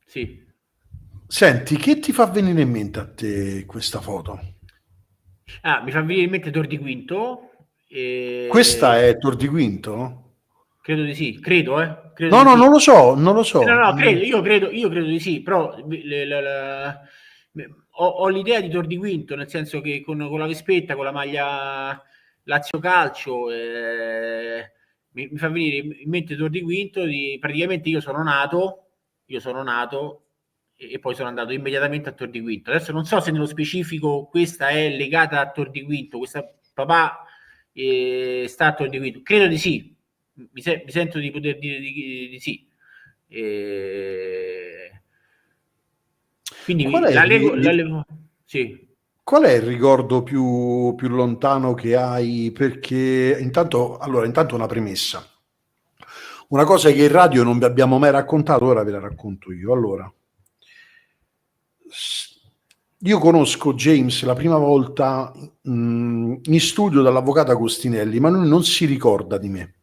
Sì. Senti, che ti fa venire in mente a te questa foto? Mi fa venire in mente Tor di Quinto. Questa è Tor di Quinto? Credo di sì, credo No, di no, sì. non lo so, non lo so. No, credo, io credo di sì, però ho l'idea di Tor di Quinto, nel senso che con la vespetta, con la maglia Lazio Calcio, mi fa venire in mente Tor di Quinto, praticamente io sono nato e poi sono andato immediatamente a Tor di Quinto. Adesso non so se nello specifico questa è legata a Tor di Quinto, questa papà sta a Tor di Quinto, credo di sì, mi sento di poter dire di sì. Qual Quindi è sì. qual è il ricordo più lontano che hai? Perché intanto una premessa. Una cosa che in radio non vi abbiamo mai raccontato, ora ve la racconto io. Allora, io conosco James la prima volta in studio dall'avvocato Agostinelli, ma lui non si ricorda di me,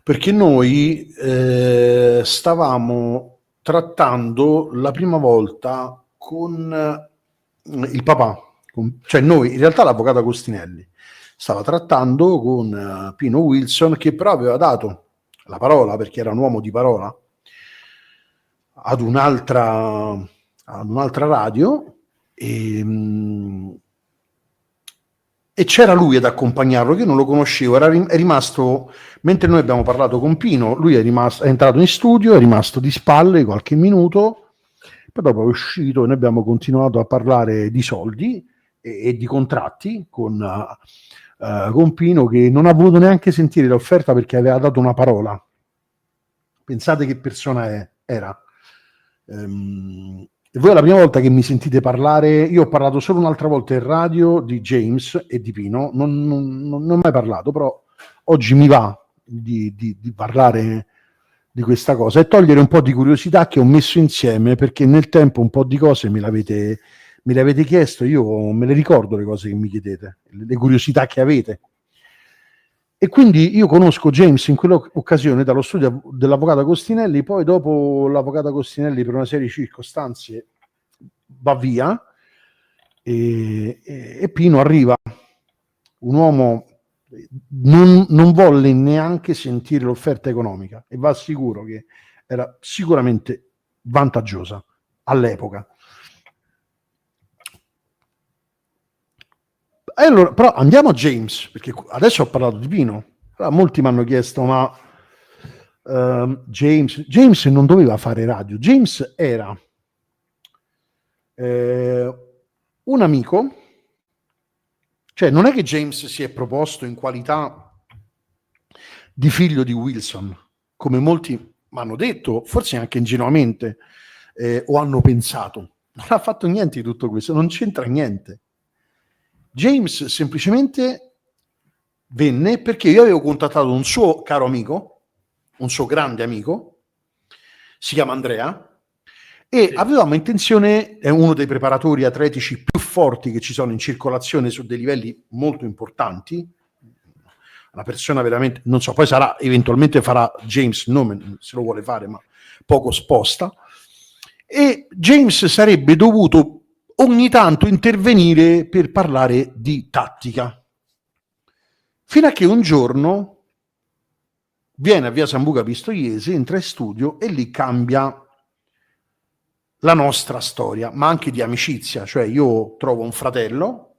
perché noi stavamo trattando la prima volta con il papà, cioè noi, in realtà l'avvocato Agostinelli stava trattando con Pino Wilson, che però aveva dato la parola, perché era un uomo di parola, ad un'altra radio, e c'era lui ad accompagnarlo, che io non lo conoscevo, è rimasto, mentre noi abbiamo parlato con Pino, lui è entrato in studio, è rimasto di spalle qualche minuto, poi dopo è uscito e noi abbiamo continuato a parlare di soldi e di contratti con Pino, che non ha voluto neanche sentire l'offerta perché aveva dato una parola. Pensate che persona era. E voi è la prima volta che mi sentite parlare. Io ho parlato solo un'altra volta in radio di James e di Pino, non ho mai parlato, però oggi mi va di parlare di questa cosa e togliere un po' di curiosità che ho messo insieme, perché nel tempo un po' di cose me le avete chiesto, io me le ricordo le cose che mi chiedete, le curiosità che avete. E quindi io conosco James in quell'occasione dallo studio dell'avvocato Agostinelli, poi dopo l'avvocato Agostinelli per una serie di circostanze va via e Pino arriva, un uomo non volle neanche sentire l'offerta economica e va sicuro che era sicuramente vantaggiosa all'epoca. Allora, però andiamo a James, perché adesso ho parlato di Pino. Allora, molti mi hanno chiesto, ma James non doveva fare radio. James era un amico, cioè non è che James si è proposto in qualità di figlio di Wilson, come molti mi hanno detto, forse anche ingenuamente, o hanno pensato. Non ha fatto niente di tutto questo, non c'entra niente. James semplicemente venne perché io avevo contattato un suo caro amico, un suo grande amico, si chiama Andrea, e avevamo intenzione, è uno dei preparatori atletici più forti che ci sono in circolazione su dei livelli molto importanti, una persona veramente, non so, poi sarà, eventualmente farà James, non se lo vuole fare, ma poco sposta, e James sarebbe dovuto ogni tanto intervenire per parlare di tattica, fino a che un giorno viene a via Sambuca Pistoiese, entra in studio e lì cambia la nostra storia, ma anche di amicizia, cioè io trovo un fratello,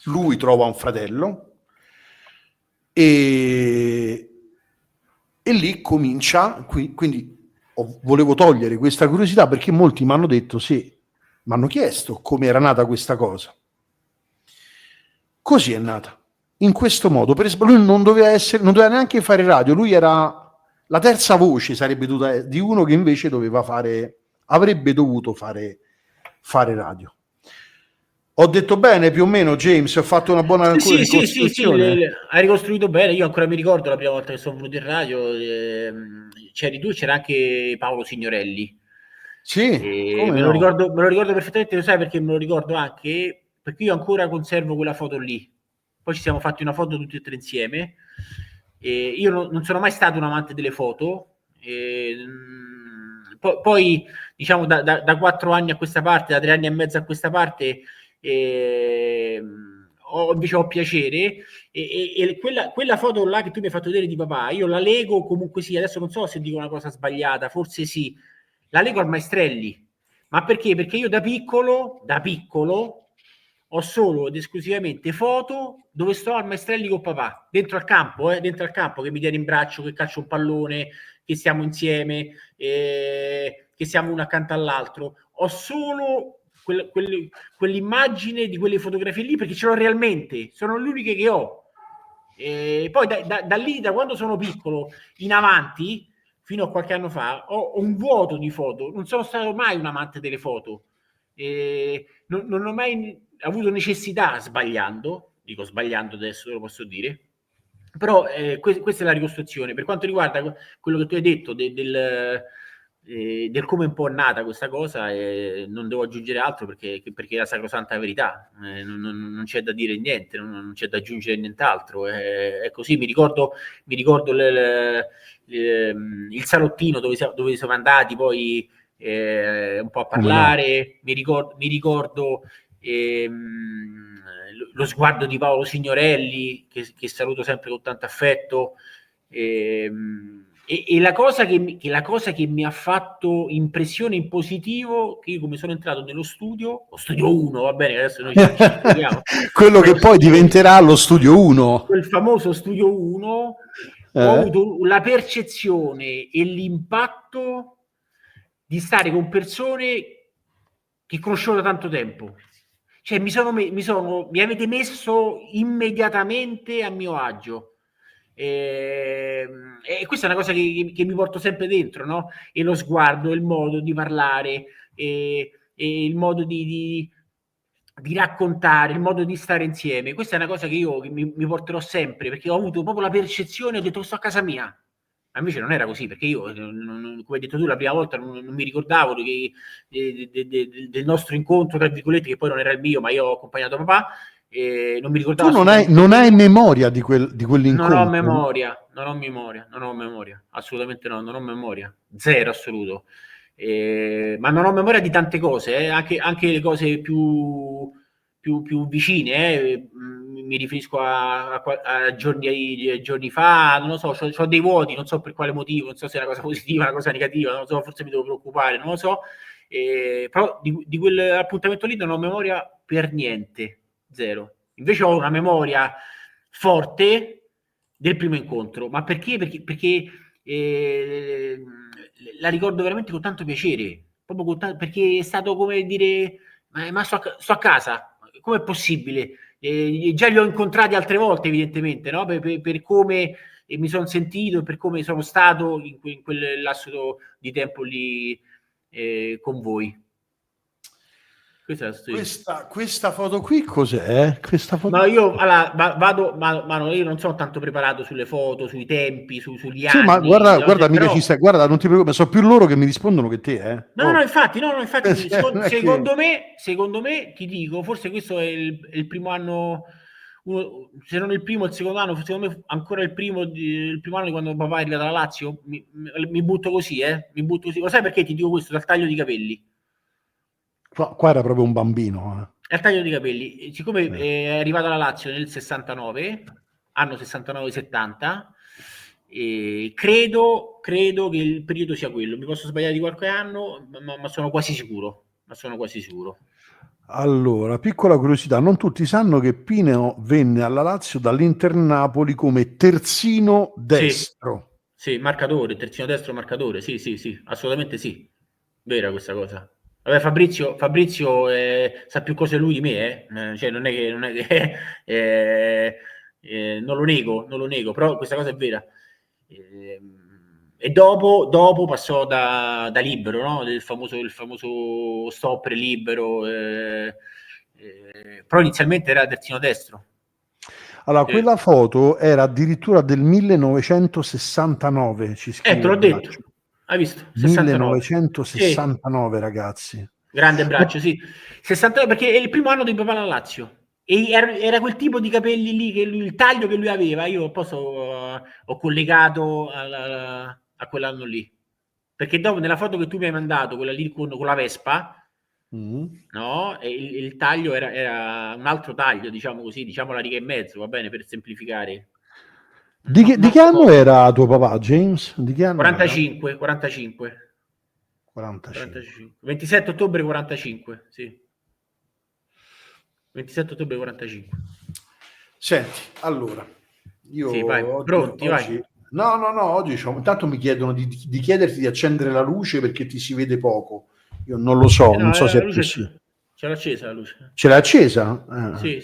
lui trova un fratello e lì comincia, quindi volevo togliere questa curiosità perché molti mi hanno detto, sì, mi hanno chiesto come era nata questa cosa. Così è nata, in questo modo. Per esempio, lui non doveva neanche fare radio, lui era la terza voce, sarebbe dovuta, di uno che invece avrebbe dovuto fare radio. Ho detto bene più o meno, James, ho fatto una buona ricostruzione. Hai ricostruito bene. Io ancora mi ricordo la prima volta che sono venuto in radio, c'eri tu, c'era anche Paolo Signorelli. Sì, come no? Me lo ricordo perfettamente, lo sai perché me lo ricordo anche? Perché io ancora conservo quella foto lì. Poi ci siamo fatti una foto tutti e tre insieme. Io non sono mai stato un amante delle foto. Poi, diciamo, da 4 anni a questa parte, da 3 anni e mezzo a questa parte, invece ho piacere. Quella foto là che tu mi hai fatto vedere di papà, io la lego comunque sì. Adesso non so se dico una cosa sbagliata, forse sì. La lego al Maestrelli. Ma perché? Perché io da piccolo, ho solo ed esclusivamente foto dove sto al Maestrelli con papà, dentro al campo, che mi tiene in braccio, che calcio un pallone, che stiamo insieme, che siamo uno accanto all'altro. Ho solo quell'immagine di quelle fotografie lì perché ce l'ho realmente, sono le uniche che ho. E poi da lì, da quando sono piccolo in avanti, fino a qualche anno fa, ho un vuoto di foto. Non sono stato mai un amante delle foto. Non ho mai avuto necessità, sbagliando, dico sbagliando adesso, lo posso dire, però questa è la ricostruzione. Per quanto riguarda quello che tu hai detto del come è un po' nata questa cosa, non devo aggiungere altro perché è la sacrosanta verità. Non c'è da dire niente, non c'è da aggiungere nient'altro. È così. Mi ricordo il salottino dove siamo andati poi un po' a Come no? parlare. Mi ricordo lo sguardo di Paolo Signorelli, che saluto sempre con tanto affetto. E la cosa che mi ha fatto impressione in positivo, che io come sono entrato nello studio, lo studio 1, va bene, adesso noi ci spieghiamo, Quello ma che poi diventerà lo studio 1. quel famoso studio 1, ho Eh? avuto la percezione e l'impatto di stare con persone che conoscevo da tanto tempo. Cioè, mi avete messo immediatamente a mio agio. E questa è una cosa che mi porto sempre dentro, no? E lo sguardo, il modo di parlare, e il modo di raccontare, il modo di stare insieme. Questa è una cosa che io mi porterò sempre, perché ho avuto proprio la percezione, ho detto sto a casa mia. Ma invece non era così, perché io, come hai detto tu la prima volta, non mi ricordavo del nostro incontro, tra virgolette, che poi non era il mio, ma io ho accompagnato papà, e non mi ricordavo Tu assolutamente non hai nulla. memoria di Non ho quell'incontro? memoria, non ho memoria, assolutamente no, non ho memoria, zero assoluto. Ma non ho memoria di tante cose, anche le cose più vicine. Mi riferisco a giorni fa, non lo so, c'ho dei vuoti, non so per quale motivo, non so se è una cosa positiva, una cosa negativa, non lo so, forse mi devo preoccupare, non lo so. Però di quell'appuntamento lì non ho memoria per niente, zero. Invece ho una memoria forte del primo incontro. Ma perché? Perché la ricordo veramente con tanto piacere, proprio perché è stato come dire, ma sto a casa, com'è possibile? Già li ho incontrati altre volte, evidentemente, no? Per come mi sono sentito e per come sono stato in quel lasso di tempo lì con voi. Questa è la storia. Questa foto qui cos'è? Questa foto Ma io qui? allora, vado, ma io non sono tanto preparato sulle foto, sui tempi, sugli Sì, ma anni, guarda, mica ci però stai, guarda, non ti preoccupare, so più loro che mi rispondono che te, eh. no, no, Oh. infatti, no, infatti, Non è che... secondo me, ti dico, forse questo è il primo anno, se non il primo, il secondo anno, secondo me ancora il primo anno di quando papà è arrivato alla Lazio. Mi butto così, mi butto così. Lo sai perché ti dico questo? Dal taglio di capelli. Qua era proprio un bambino, Al taglio di capelli, siccome eh. è arrivato alla Lazio nel 69, anno 69-70, credo che il periodo sia quello. Mi posso sbagliare di qualche anno, ma sono quasi sicuro. Ma sono quasi sicuro. Allora, piccola curiosità, non tutti sanno che Pineo venne alla Lazio dall'Inter Napoli come terzino Sì, destro. sì, marcatore, terzino destro marcatore, sì, sì, sì, assolutamente sì. Vera questa cosa. Vabbè, Fabrizio sa più cose lui di me, cioè non è che non lo nego, non lo nego, però questa cosa è vera. E dopo passò da libero, no? Il famoso stopper libero, però inizialmente era terzino destro. Allora, quella foto era addirittura del 1969, ci Te scrive l'ho detto, Braccio. hai visto? 69. 1969, sì. Ragazzi. Grande Braccio, sì. 69 perché è il primo anno di papà alla Lazio. E era quel tipo di capelli lì, il taglio che lui aveva, io poi ho collegato a quell'anno lì. Perché dopo nella foto che tu mi hai mandato, quella lì con la Vespa, no? E il taglio era un altro taglio, diciamo così, diciamo la riga e mezzo, va bene, per semplificare. Di che anno era tuo papà, James? Di che anno 45. era? 45. 27 ottobre 45, sì. 27 ottobre 45. Senti, allora, io sì, vai. Pronti, oggi... vai. No, oggi intanto mi chiedono di chiederti di accendere la luce perché ti si vede poco. Io non lo so, non so se è possibile. Ce l'ho accesa la luce. Ce l'hai accesa? Sì.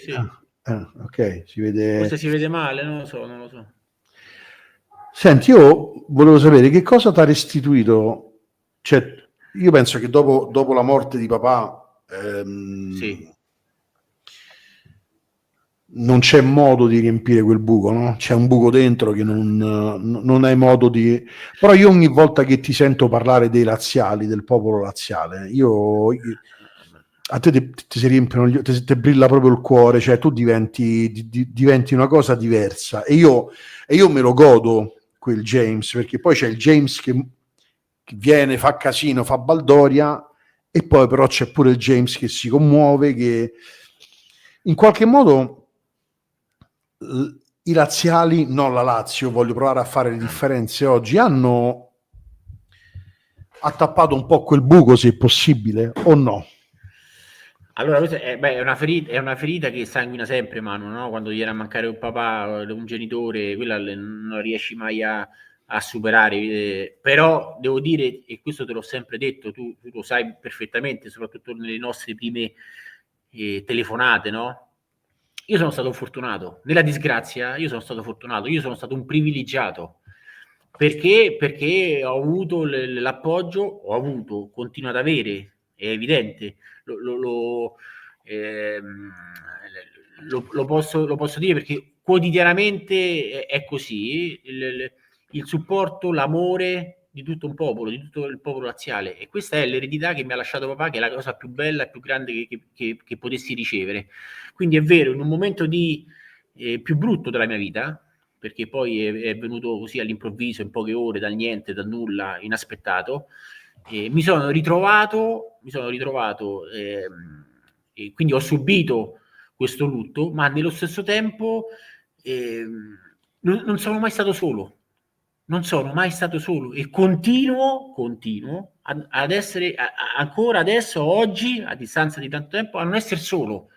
Ok, si vede... Forse si vede male, non lo so. Senti, io volevo sapere che cosa ti ha restituito. Cioè, io penso che dopo la morte di papà sì. Non c'è modo di riempire quel buco, no? C'è un buco dentro che non hai modo di... Però io ogni volta che ti sento parlare dei laziali, del popolo laziale, a te ti si riempiono ti brilla proprio il cuore, cioè tu diventi una cosa diversa e io me lo godo quel James, perché poi c'è il James che viene, fa casino, fa baldoria, e poi però c'è pure il James che si commuove, che in qualche modo i laziali, non la Lazio, voglio provare a fare le differenze oggi, hanno attappato un po' quel buco, se è possibile, o no? Allora, questa è una ferita che sanguina sempre, Manu, no? Quando viene a mancare un papà, un genitore, quella non riesci mai a superare. Però devo dire, e questo te l'ho sempre detto, tu lo sai perfettamente, soprattutto nelle nostre prime telefonate, no? Io sono stato fortunato. Nella disgrazia, io sono stato fortunato. Io sono stato un privilegiato. Perché ho avuto l'appoggio, continuo ad avere, è evidente, lo posso dire perché quotidianamente è così, il supporto, l'amore di tutto un popolo, di tutto il popolo laziale, e questa è l'eredità che mi ha lasciato papà, che è la cosa più bella e più grande che potessi ricevere. Quindi è vero, in un momento più brutto della mia vita, perché poi è venuto così all'improvviso, in poche ore, dal niente, dal nulla, inaspettato, mi sono ritrovato e quindi ho subito questo lutto, ma nello stesso tempo non sono mai stato solo. Non sono mai stato solo e continuo ad essere ancora adesso, oggi, a distanza di tanto tempo, a non essere solo.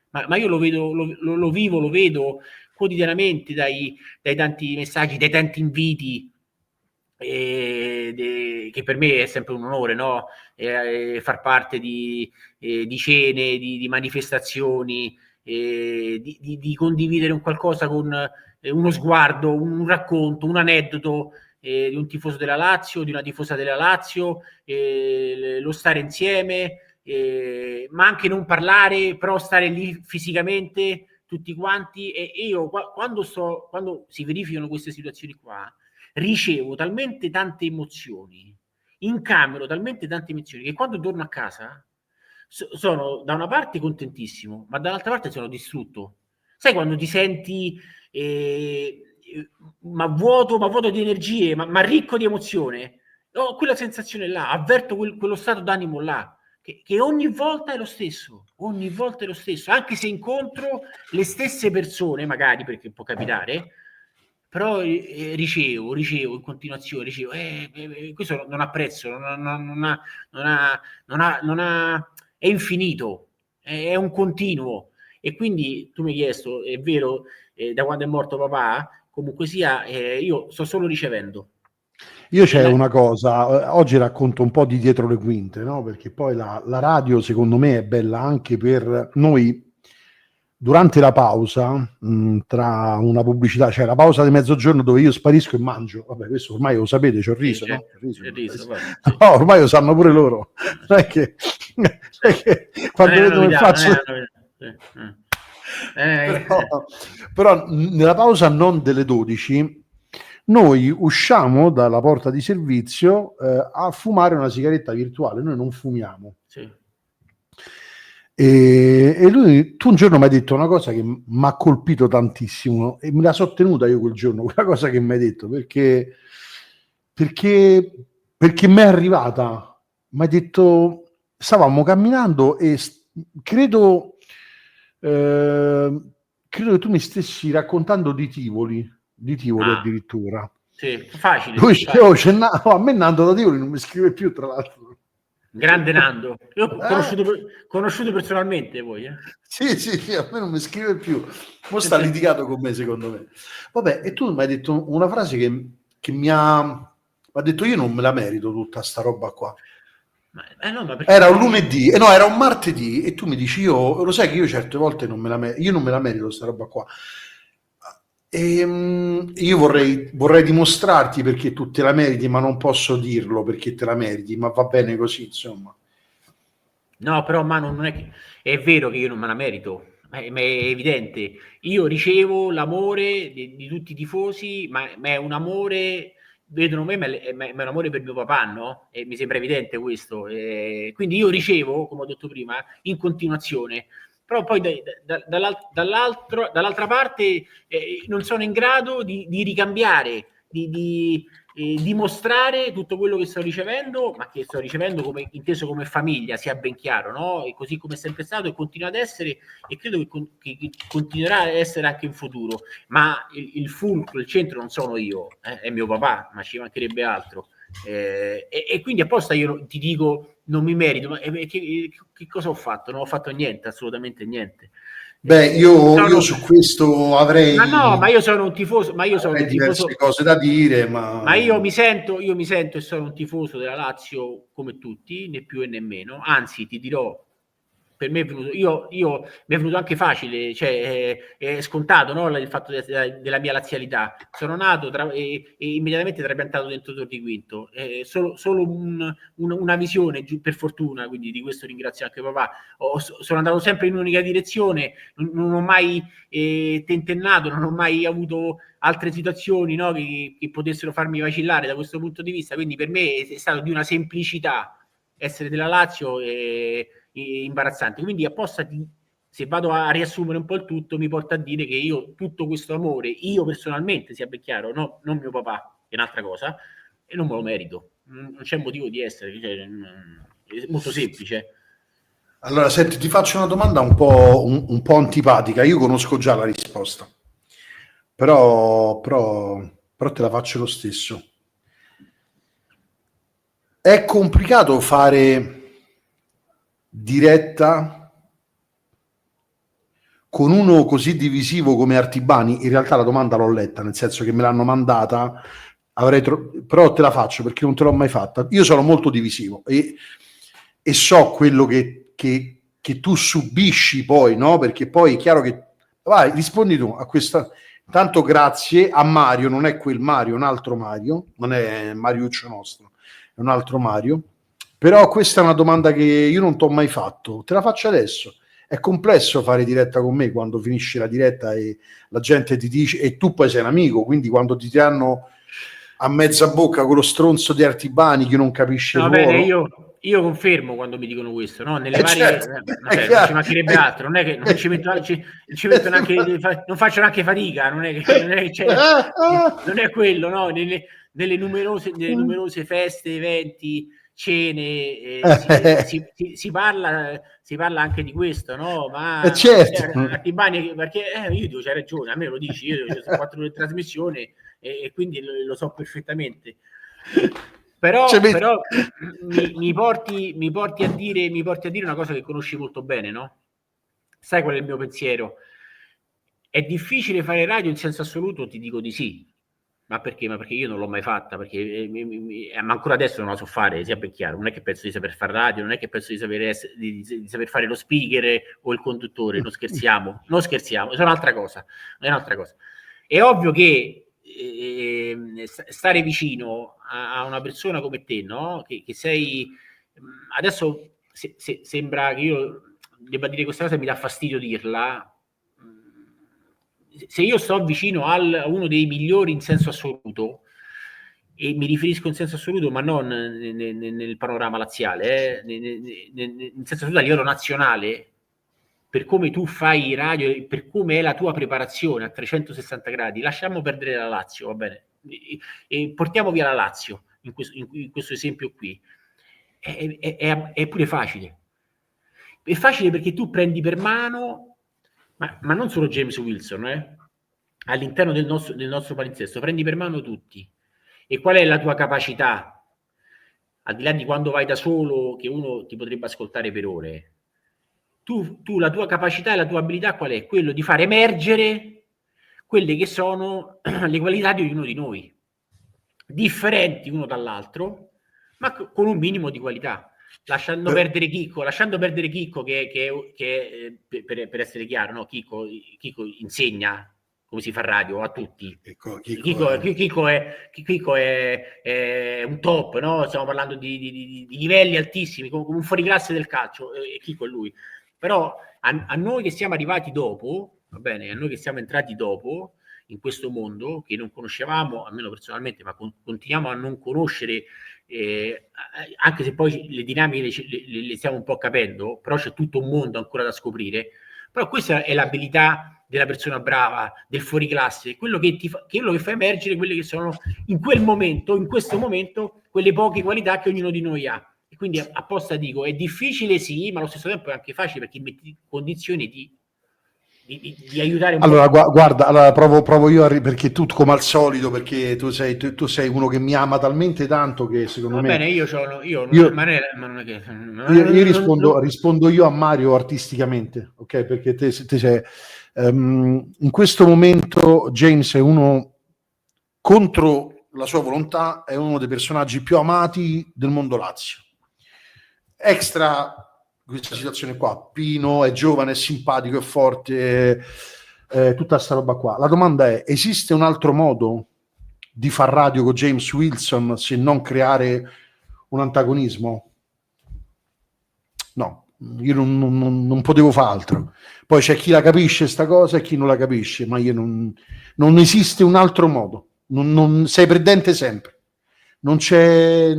Ma io lo vedo, lo vivo, lo vedo quotidianamente dai tanti messaggi, dai tanti inviti, che per me è sempre un onore, no? Far parte di cene, di manifestazioni, di condividere un qualcosa con uno sguardo, un racconto, un aneddoto di un tifoso della Lazio, di una tifosa della Lazio, lo stare insieme, ma anche non parlare, però stare lì fisicamente tutti quanti. E io quando si verificano queste situazioni qua, ricevo talmente tante emozioni, incamero talmente tante emozioni, che quando torno a casa sono da una parte contentissimo, ma dall'altra parte sono distrutto. Sai quando ti senti ma vuoto di energie, ma ricco di emozione? Ho quella sensazione là, avverto quello stato d'animo là, che ogni volta è lo stesso, anche se incontro le stesse persone, magari, perché può capitare, però ricevo in continuazione, questo non ha prezzo, è infinito, è un continuo. E quindi tu mi hai chiesto, è vero, da quando è morto papà, comunque sia, io sto solo ricevendo. Io c'è una cosa, oggi racconto un po' di dietro le quinte, no? Perché poi la radio secondo me è bella anche per noi durante la pausa, tra una pubblicità, cioè la pausa di mezzogiorno dove io sparisco e mangio, vabbè, questo ormai lo sapete, c'ho il riso, no? Il riso. Sì. No, ormai lo sanno pure loro. Non è che, quando vedono che faccio... Però nella pausa non delle 12 noi usciamo dalla porta di servizio a fumare una sigaretta virtuale. Noi non fumiamo. Sì. E lui, tu un giorno mi hai detto una cosa che mi ha colpito tantissimo e me la so tenuta io quel giorno, quella cosa che mi hai detto, perché mi è arrivata. Mi hai detto, stavamo camminando e credo che tu mi stessi raccontando di Tivoli addirittura. Sì, facile. A me Nando da Tivoli non mi scrive più, tra l'altro. Grande Nando, io ho conosciuto personalmente voi. Sì, a me non mi scrive più. Mo sta litigato con me, secondo me. Vabbè, e tu mi hai detto una frase che mi ha detto: io non me la merito tutta sta roba qua. No, era un lunedì, no, era un martedì, e tu mi dici: io lo sai che io certe volte non me la merito sta roba qua. Io vorrei dimostrarti perché tu te la meriti, ma non posso dirlo perché te la meriti, ma va bene così, insomma. No, però Manu, non è che è vero che io non me la merito, ma è evidente. Io ricevo l'amore di tutti i tifosi, ma è un amore, vedono me, ma è un amore per mio papà, no? E mi sembra evidente questo. Quindi io ricevo, come ho detto prima, in continuazione. Però poi dall'altra parte non sono in grado di ricambiare, di dimostrare tutto quello che sto ricevendo, ma che sto ricevendo come, inteso come famiglia, sia ben chiaro, no? E così come è sempre stato e continua ad essere, e credo che continuerà a essere anche in futuro. Ma il fulcro, il centro non sono io, è mio papà, ma ci mancherebbe altro. E quindi apposta io ti dico non mi merito, ma che cosa ho fatto? Non ho fatto niente, assolutamente niente. Beh, io su questo avrei... ma io sono un tifoso, diverse cose da dire, ma io mi sento e sono un tifoso della Lazio come tutti, né più e né meno. Anzi, ti dirò, per me è venuto, mi è venuto anche facile, cioè è scontato, no? Il fatto della mia lazialità. Sono nato e immediatamente trapiantato dentro Tor di Quinto. Solo una visione, per fortuna, quindi di questo ringrazio anche papà. Sono andato sempre in un'unica direzione, non ho mai tentennato, non ho mai avuto altre situazioni, no, che potessero farmi vacillare da questo punto di vista. Quindi per me è stato di una semplicità essere della Lazio imbarazzante. Quindi apposta se vado a riassumere un po' il tutto, mi porta a dire che io tutto questo amore, io personalmente, sia ben chiaro, no, non mio papà, che è un'altra cosa, e non me lo merito. Non c'è motivo di essere, cioè, è molto semplice. Allora, senti, ti faccio una domanda un po' antipatica. Io conosco già la risposta, però te la faccio lo stesso. È complicato fare diretta con uno così divisivo come Artibani? In realtà la domanda l'ho letta, nel senso che me l'hanno mandata, però te la faccio perché non te l'ho mai fatta. Io sono molto divisivo e so quello che tu subisci poi, no? Perché poi è chiaro che... Vai, rispondi tu a questa... Tanto grazie a Mario, non è quel Mario, un altro Mario, non è Mariuccio nostro, è un altro Mario. Però questa è una domanda che io non ti ho mai fatto, te la faccio adesso. È complesso fare diretta con me quando finisci la diretta e la gente ti dice, e tu poi sei un amico, quindi quando ti hanno a mezza bocca con lo stronzo di Artibani che non capisce il ruolo. Bene, io confermo quando mi dicono questo, no? Nelle varie, certo, non ci mancherebbe altro, non è che non ci metto, neanche, non faccio neanche fatica, non è quello, no? Nelle numerose feste, eventi, cene, si parla anche di questo, no? Ma certo. Artibani, perché io dico c'hai ragione, a me lo dici, io ho 4 ore di trasmissione e quindi lo so perfettamente. Però mi porti a dire una cosa che conosci molto bene, no? Sai qual è il mio pensiero? È difficile fare radio in senso assoluto? Ti dico di sì, Ma perché? Ma perché io non l'ho mai fatta, perché ma ancora adesso non la so fare, sia ben chiaro. Non è che penso di saper fare radio, non è che penso di di saper fare lo speaker o il conduttore, non scherziamo, non scherziamo, è un'altra cosa, è un'altra cosa. È ovvio che stare vicino a una persona come te, no? Che sei adesso sembra che io debba dire questa cosa, mi dà fastidio dirla. Se io sto vicino a uno dei migliori in senso assoluto, e mi riferisco in senso assoluto, ma non nel panorama laziale, in senso assoluto a livello nazionale, per come tu fai radio, per come è la tua preparazione a 360 gradi, lasciamo perdere la Lazio, va bene? E portiamo via la Lazio in questo esempio qui. È pure facile. È facile perché tu prendi per mano, ma non solo James Wilson, all'interno del nostro palinsesto, prendi per mano tutti. E qual è la tua capacità? Al di là di quando vai da solo, che uno ti potrebbe ascoltare per ore, tu la tua capacità e la tua abilità qual è? Quello di far emergere quelle che sono le qualità di ognuno di noi, differenti uno dall'altro, ma con un minimo di qualità. Lasciando perdere Chicco per essere chiaro, no? Chicco insegna come si fa radio a tutti. Chicco è un top, no? Stiamo parlando di livelli altissimi, come un fuoriclasse del calcio, e Chicco è lui. Però a noi che siamo arrivati dopo, va bene, a noi che siamo entrati dopo in questo mondo, che non conoscevamo, almeno personalmente, ma continuiamo a non conoscere, anche se poi le dinamiche le stiamo un po' capendo, però c'è tutto un mondo ancora da scoprire. Però questa è l'abilità della persona brava, del fuoriclasse, quello che fa emergere quelle che sono in quel momento, in questo momento, quelle poche qualità che ognuno di noi ha. E quindi apposta dico, è difficile sì, ma allo stesso tempo è anche facile perché metti in condizioni di aiutare un allora, po'. Guarda, allora provo io perché tu, come al solito, perché tu sei uno che mi ama talmente tanto che secondo Va me bene, io ma non è che rispondo io a Mario artisticamente, ok? Perché te sei in questo momento James è uno, contro la sua volontà, è uno dei personaggi più amati del mondo Lazio. Extra questa situazione qua, Pino è giovane, è simpatico, è forte, tutta sta roba qua. La domanda è: esiste un altro modo di far radio con James Wilson se non creare un antagonismo? No, io non potevo fare altro. Poi c'è chi la capisce sta cosa e chi non la capisce, ma io non esiste un altro modo. Sei perdente sempre. Non c'è,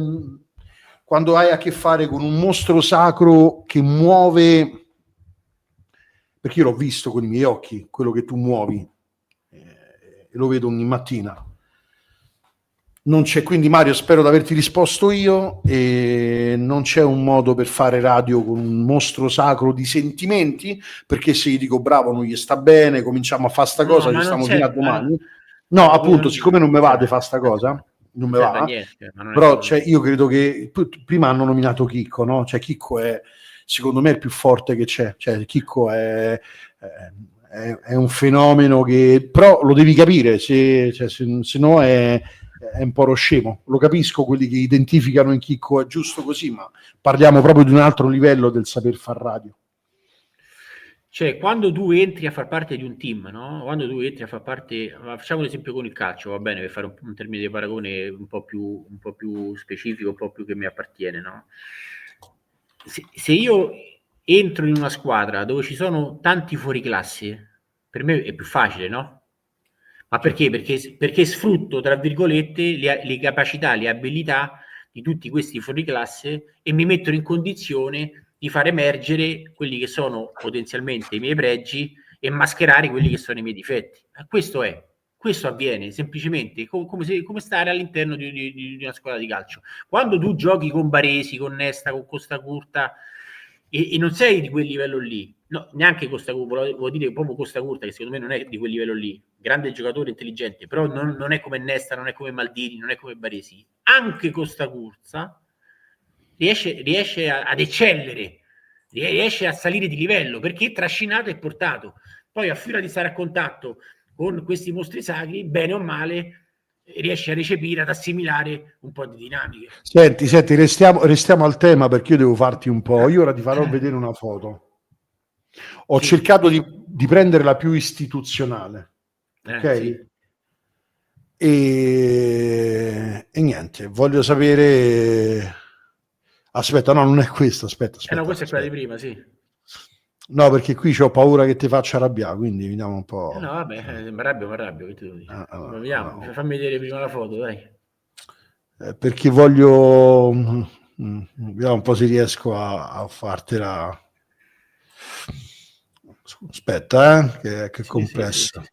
quando hai a che fare con un mostro sacro che muove, perché io l'ho visto con i miei occhi, quello che tu muovi, e lo vedo ogni mattina. Non c'è, quindi Mario, spero di averti risposto io, e non c'è un modo per fare radio con un mostro sacro di sentimenti, perché se gli dico bravo non gli sta bene, cominciamo a fare sta cosa, ci stiamo fino a domani. No, appunto, siccome non mi va di fare sta cosa, non mi va, niente, però io credo che prima hanno nominato Chicco, no? Cioè Chicco è, secondo me, il più forte che c'è, cioè Chicco è un fenomeno che però lo devi capire, se no è un po' lo scemo. Lo capisco quelli che identificano in Chicco, è giusto così, ma parliamo proprio di un altro livello del saper far radio. Cioè, quando tu entri a far parte di un team, no? Quando tu entri a far parte, facciamo un esempio con il calcio, va bene, per fare un termine di paragone un po' più specifico, un po' più che mi appartiene, no? Se io entro in una squadra dove ci sono tanti fuoriclasse, per me è più facile, no? Ma perché? Perché sfrutto, tra virgolette, le capacità, le abilità di tutti questi fuoriclasse e mi mettono in condizione di far emergere quelli che sono potenzialmente i miei pregi e mascherare quelli che sono i miei difetti. Questo avviene semplicemente come stare all'interno di una squadra di calcio. Quando tu giochi con Baresi, con Nesta, con Costa Curta e non sei di quel livello lì, no, neanche Costa Curta, volevo dire proprio Costa Curta, che secondo me non è di quel livello lì, grande giocatore intelligente, però non è come Nesta, non è come Maldini, non è come Baresi. Anche Costa Curta riesce ad eccellere, riesce a salire di livello perché è trascinato e portato. Poi a furia di stare a contatto con questi mostri sacri, bene o male, riesci a recepire, ad assimilare un po' di dinamiche. Senti, restiamo al tema, perché io devo farti un po'. Io ora ti farò vedere una foto. Ho Sì. cercato di prendere la più istituzionale, ok? Sì. E niente, voglio sapere. Aspetta, no, non è questa. Aspetta. No, questa è quella di prima, sì. No, perché qui ho paura che ti faccia arrabbiare, quindi vediamo un po'. No, vabbè, mi arrabbio, che te lo dico. Vediamo, fammi vedere prima la foto, dai. Perché voglio. Vediamo un po' se riesco a fartela. Aspetta, che è complessa. Sì.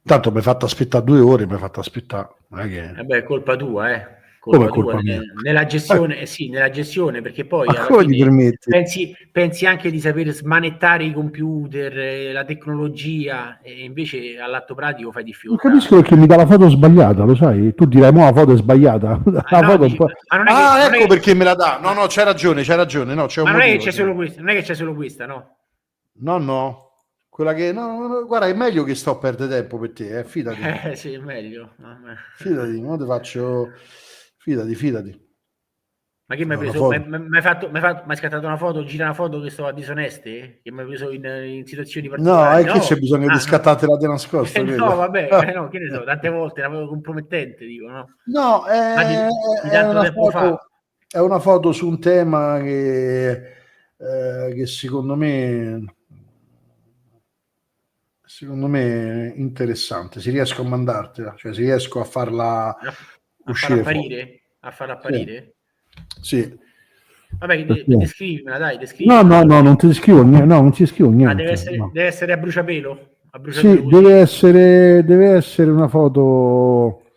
Tanto mi hai fatto aspettare 2 ore, mi hai fatto aspettare. Non è che... Vabbè, è colpa tua, Come colpa colpa tua mia? nella gestione, sì, nella gestione, perché poi Ma alla come ti fine permetti? pensi anche di saper smanettare i computer, la tecnologia, e invece all'atto pratico fai Non difficoltà. capisco perché mi dà la foto sbagliata, lo sai? Tu dirai, mo la foto è sbagliata. La No, foto un po'... ma non è che, Ah, non è ecco che- perché me la dà. No, c'hai ragione, no, c'è un ma non è che motivo. c'è solo questa, non è che c'è solo questa, no? No. Quella che... No, guarda, è meglio che sto a perdere tempo per te, fidati. Sì, è meglio. Fidati, no, ti faccio... Fidati. Ma che mi hai No, la preso? Mi foto... hai scattato una foto, gira una foto che sto a disoneste? Che mi hai preso in situazioni No, particolari? è che c'è No, bisogno di no. scattartela di nascosto, No, quello. vabbè, no, che ne so, tante volte l'avevo compromettente, dico, no? No, Ma di tanto tempo fa. è una foto su un tema che secondo me è interessante. Se riesco a mandartela, cioè se riesco a farla A far uscire fuori. apparire? A far Sì, apparire? sì. Vabbè, Perché? descrivimela, dai, No, descrivimela. non ti scrivo niente, no, non ti scrivo Ah, niente. No. deve essere a bruciapelo? A bruciapelo Sì, così? deve essere una foto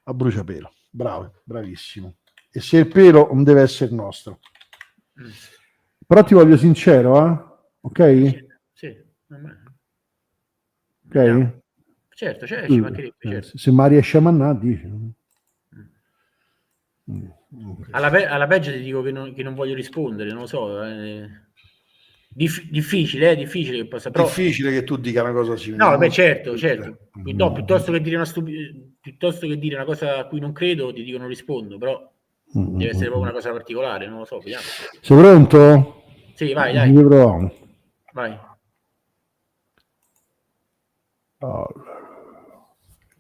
a bruciapelo. Bravo, bravissimo. E se il pelo non deve essere nostro. Però ti voglio sincero, ok? Sì, vabbè. Ok? Vediamo. Certo, ci mancherebbe, certo. Se mai riesci a mannare, dici. Okay. Alla peggio ti dico che non voglio rispondere, non lo so. Difficile che possa, però... Difficile che tu dica una cosa simile. No, beh, Molto certo. difficile. No, piuttosto che dire piuttosto che dire una cosa a cui non credo, ti dico non rispondo, però deve essere proprio una cosa particolare, non lo so, vediamo. Sei pronto? Sì, vai, Ci proviamo. vai.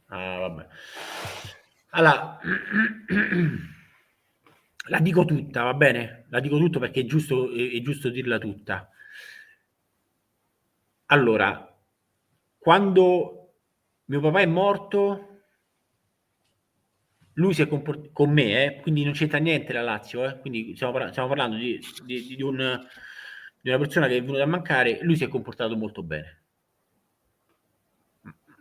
Vabbè. Allora, la dico tutta, va bene? La dico tutta perché è giusto dirla tutta. Allora, quando mio papà è morto, lui si è comportato con me, quindi non c'entra niente la Lazio, quindi stiamo parlando di una persona che è venuta a mancare, lui si è comportato molto bene.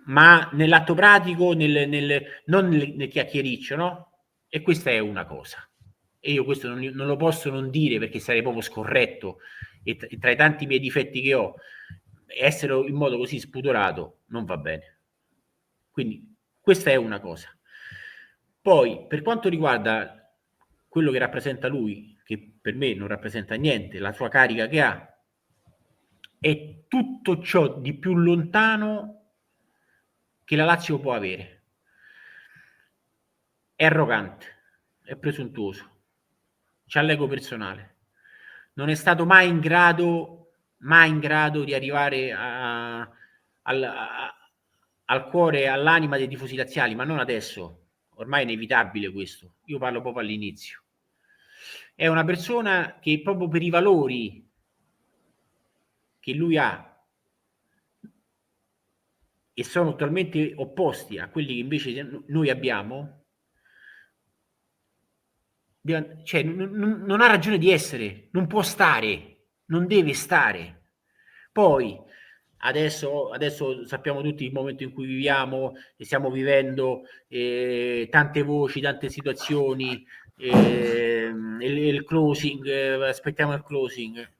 Ma nell'atto pratico, non nel chiacchiericcio, no? E questa è una cosa. E io questo non lo posso non dire perché sarei proprio scorretto e tra i tanti miei difetti che ho, essere in modo così spudorato non va bene. Quindi questa è una cosa. Poi, per quanto riguarda quello che rappresenta lui, che per me non rappresenta niente, la sua carica che ha, è tutto ciò di più lontano che la Lazio può avere. È arrogante, è presuntuoso, c'ha l'ego personale, non è stato mai in grado di arrivare al cuore e all'anima dei tifosi laziali, ma non adesso, ormai è inevitabile questo, io parlo proprio all'inizio. È una persona che proprio per i valori che lui ha e sono totalmente opposti a quelli che invece noi abbiamo, cioè, non ha ragione di essere, non può stare, non deve stare. Poi adesso sappiamo tutti il momento in cui viviamo e stiamo vivendo, tante voci, tante situazioni, il closing, aspettiamo il closing.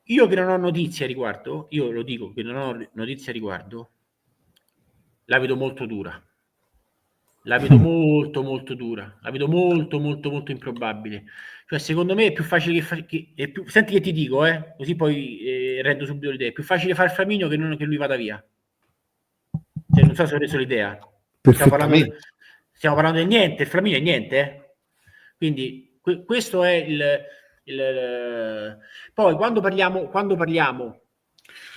Io che non ho notizie a riguardo, io lo dico che non ho notizie a riguardo, la vedo molto dura. La vedo molto molto dura, la vedo molto molto molto improbabile. Cioè, secondo me è più facile senti che ti dico, così poi rendo subito l'idea. È più facile far Flaminio che non che lui vada via. Cioè, non so se ho reso l'idea. Perfettamente. Stiamo parlando del niente, il Flaminio è niente. Quindi questo è poi quando parliamo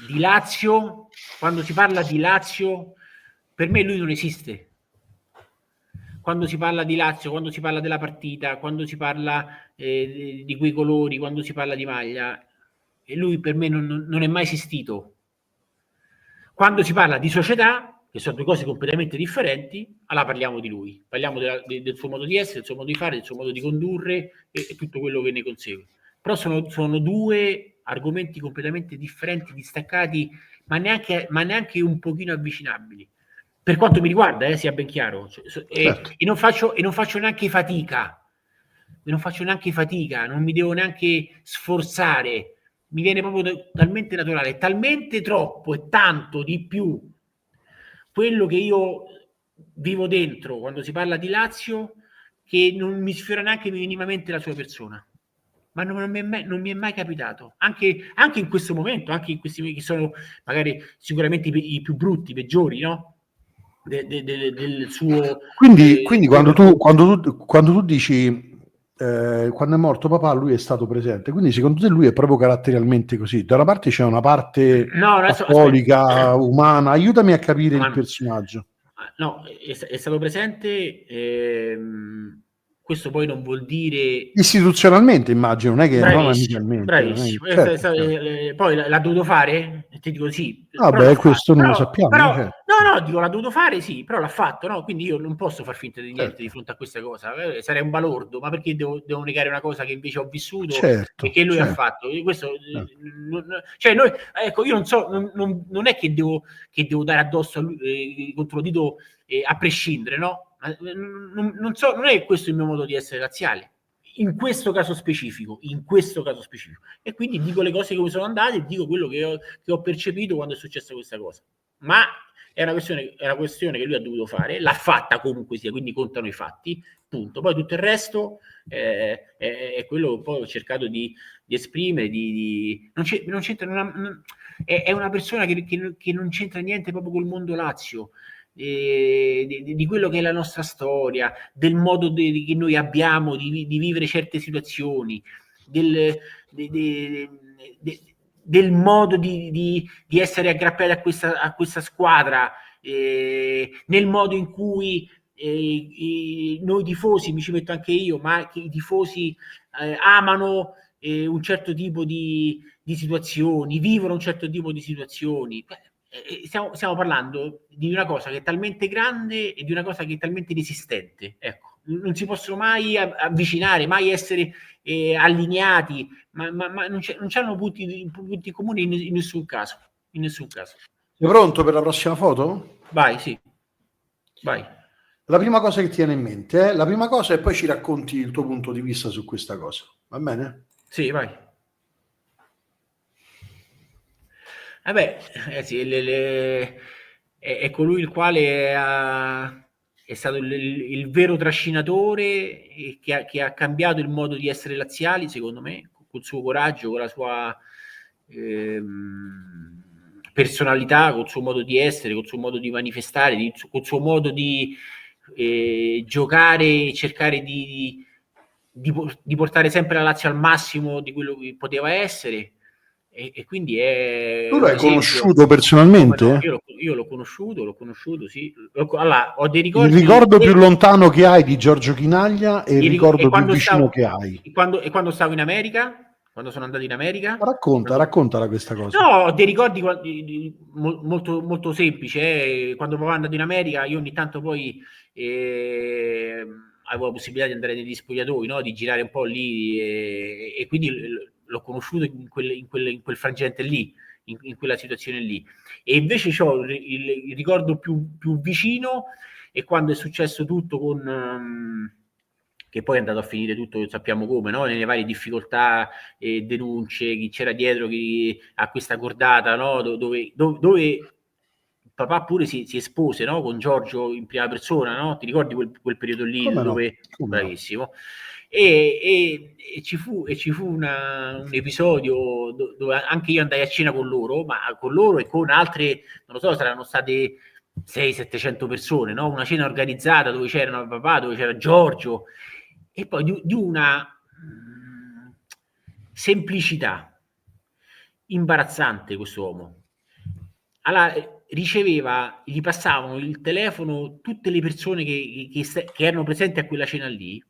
di Lazio, quando si parla di Lazio, per me lui non esiste. Quando si parla di Lazio, quando si parla della partita, quando si parla di quei colori, quando si parla di maglia, e lui per me non è mai esistito. Quando si parla di società, che sono due cose completamente differenti, allora parliamo di lui, parliamo del suo modo di essere, del suo modo di fare, del suo modo di condurre e tutto quello che ne consegue. Però sono due argomenti completamente differenti, distaccati, ma neanche un pochino avvicinabili. Per quanto mi riguarda, sia ben chiaro, Certo. e non faccio neanche fatica, non mi devo neanche sforzare, mi viene proprio talmente naturale, talmente troppo e tanto di più quello che io vivo dentro quando si parla di Lazio, che non mi sfiora neanche minimamente la sua persona. Ma non mi è mai capitato, anche in questo momento, anche in questi che sono magari sicuramente i più brutti, i peggiori, no? Del suo Quindi percorso. quando tu dici quando è morto papà, lui è stato presente. Quindi secondo te lui è proprio caratterialmente così? Da una parte c'è una parte No, adesso cattolica, aspetta. umana. Aiutami a capire il Ma personaggio. no, è stato presente. Questo poi non vuol dire. Istituzionalmente immagino, non è che non Bravissimo, amicalmente. bravissimo. Certo, certo. Poi l'ha dovuto fare? E ti dico sì, Ah, però l'ha beh, fatto. questo non lo sappiamo, certo. No, dico l'ha dovuto fare, sì, però l'ha fatto, no? Quindi io non posso far finta di niente di Certo, fronte a questa cosa. Sarei un balordo, ma perché devo negare una cosa che invece ho vissuto e certo, che lui ha certo, fatto? Questo, certo. cioè noi, ecco, io non so, non è che devo dare addosso a lui, contro il dito a prescindere, no? Non so, non è questo il mio modo di essere razziale. In questo caso specifico, e quindi dico le cose come sono andate e dico quello che ho percepito quando è successa questa cosa. Ma è una questione che lui ha dovuto fare, l'ha fatta comunque sia, quindi contano i fatti, punto. Poi tutto il resto è quello che poi ho cercato di esprimere, non c'entra, è una persona che non c'entra niente proprio col mondo Lazio. Di quello che è la nostra storia, del modo che noi abbiamo di vivere certe situazioni, del, de, de, de, del modo di essere aggrappati a questa squadra, nel modo in cui noi tifosi, mi ci metto anche io, ma che i tifosi amano un certo tipo di situazioni, vivono un certo tipo di situazioni. Stiamo parlando di una cosa che è talmente grande e di una cosa che è talmente inesistente. Ecco, non si possono mai avvicinare, mai essere allineati, ma non c'hanno punti comuni in nessun caso. In nessun caso. Sei pronto per la prossima foto? Vai, sì, vai. La prima cosa che tieni in mente, la prima cosa e poi ci racconti il tuo punto di vista su questa cosa. Va bene? Sì, vai. Vabbè, sì, è colui il quale è stato il vero trascinatore e che ha cambiato il modo di essere laziali, secondo me, col suo coraggio, con la sua personalità, col suo modo di essere, col suo modo di manifestare, col suo modo di giocare e cercare di portare sempre la Lazio al massimo di quello che poteva essere. E quindi Tu è un l'hai esempio. conosciuto Come no, personalmente? io l'ho conosciuto, sì. Allora, ho dei Il ricordi ricordo più lontano che hai di Giorgio Chinaglia e il e ricordo più vicino che hai? quando stavo in America, quando sono andato in America, Raccontala questa cosa. no, ho dei ricordi molto, molto semplici. Quando papà è andato in America, io ogni tanto poi avevo la possibilità di andare negli spogliatoi, no? Di girare un po' lì e quindi l'ho conosciuto in quel frangente lì, in quella situazione lì. E invece ho il ricordo più vicino è quando è successo tutto che poi è andato a finire tutto, sappiamo come, no? Nelle varie difficoltà e denunce, chi c'era dietro a questa cordata, no? Dove papà pure si espose, no? Con Giorgio in prima persona, no? Ti ricordi quel periodo lì Come no? dove. Come no? Bravissimo. E ci fu un episodio dove anche io andai a cena con loro, ma con loro e con altre, non lo so, saranno state 600-700 persone, no? Una cena organizzata dove c'erano papà, dove c'era Giorgio, e poi di una semplicità imbarazzante questo uomo. Allora, riceveva, gli passavano il telefono tutte le persone che erano presenti a quella cena lì,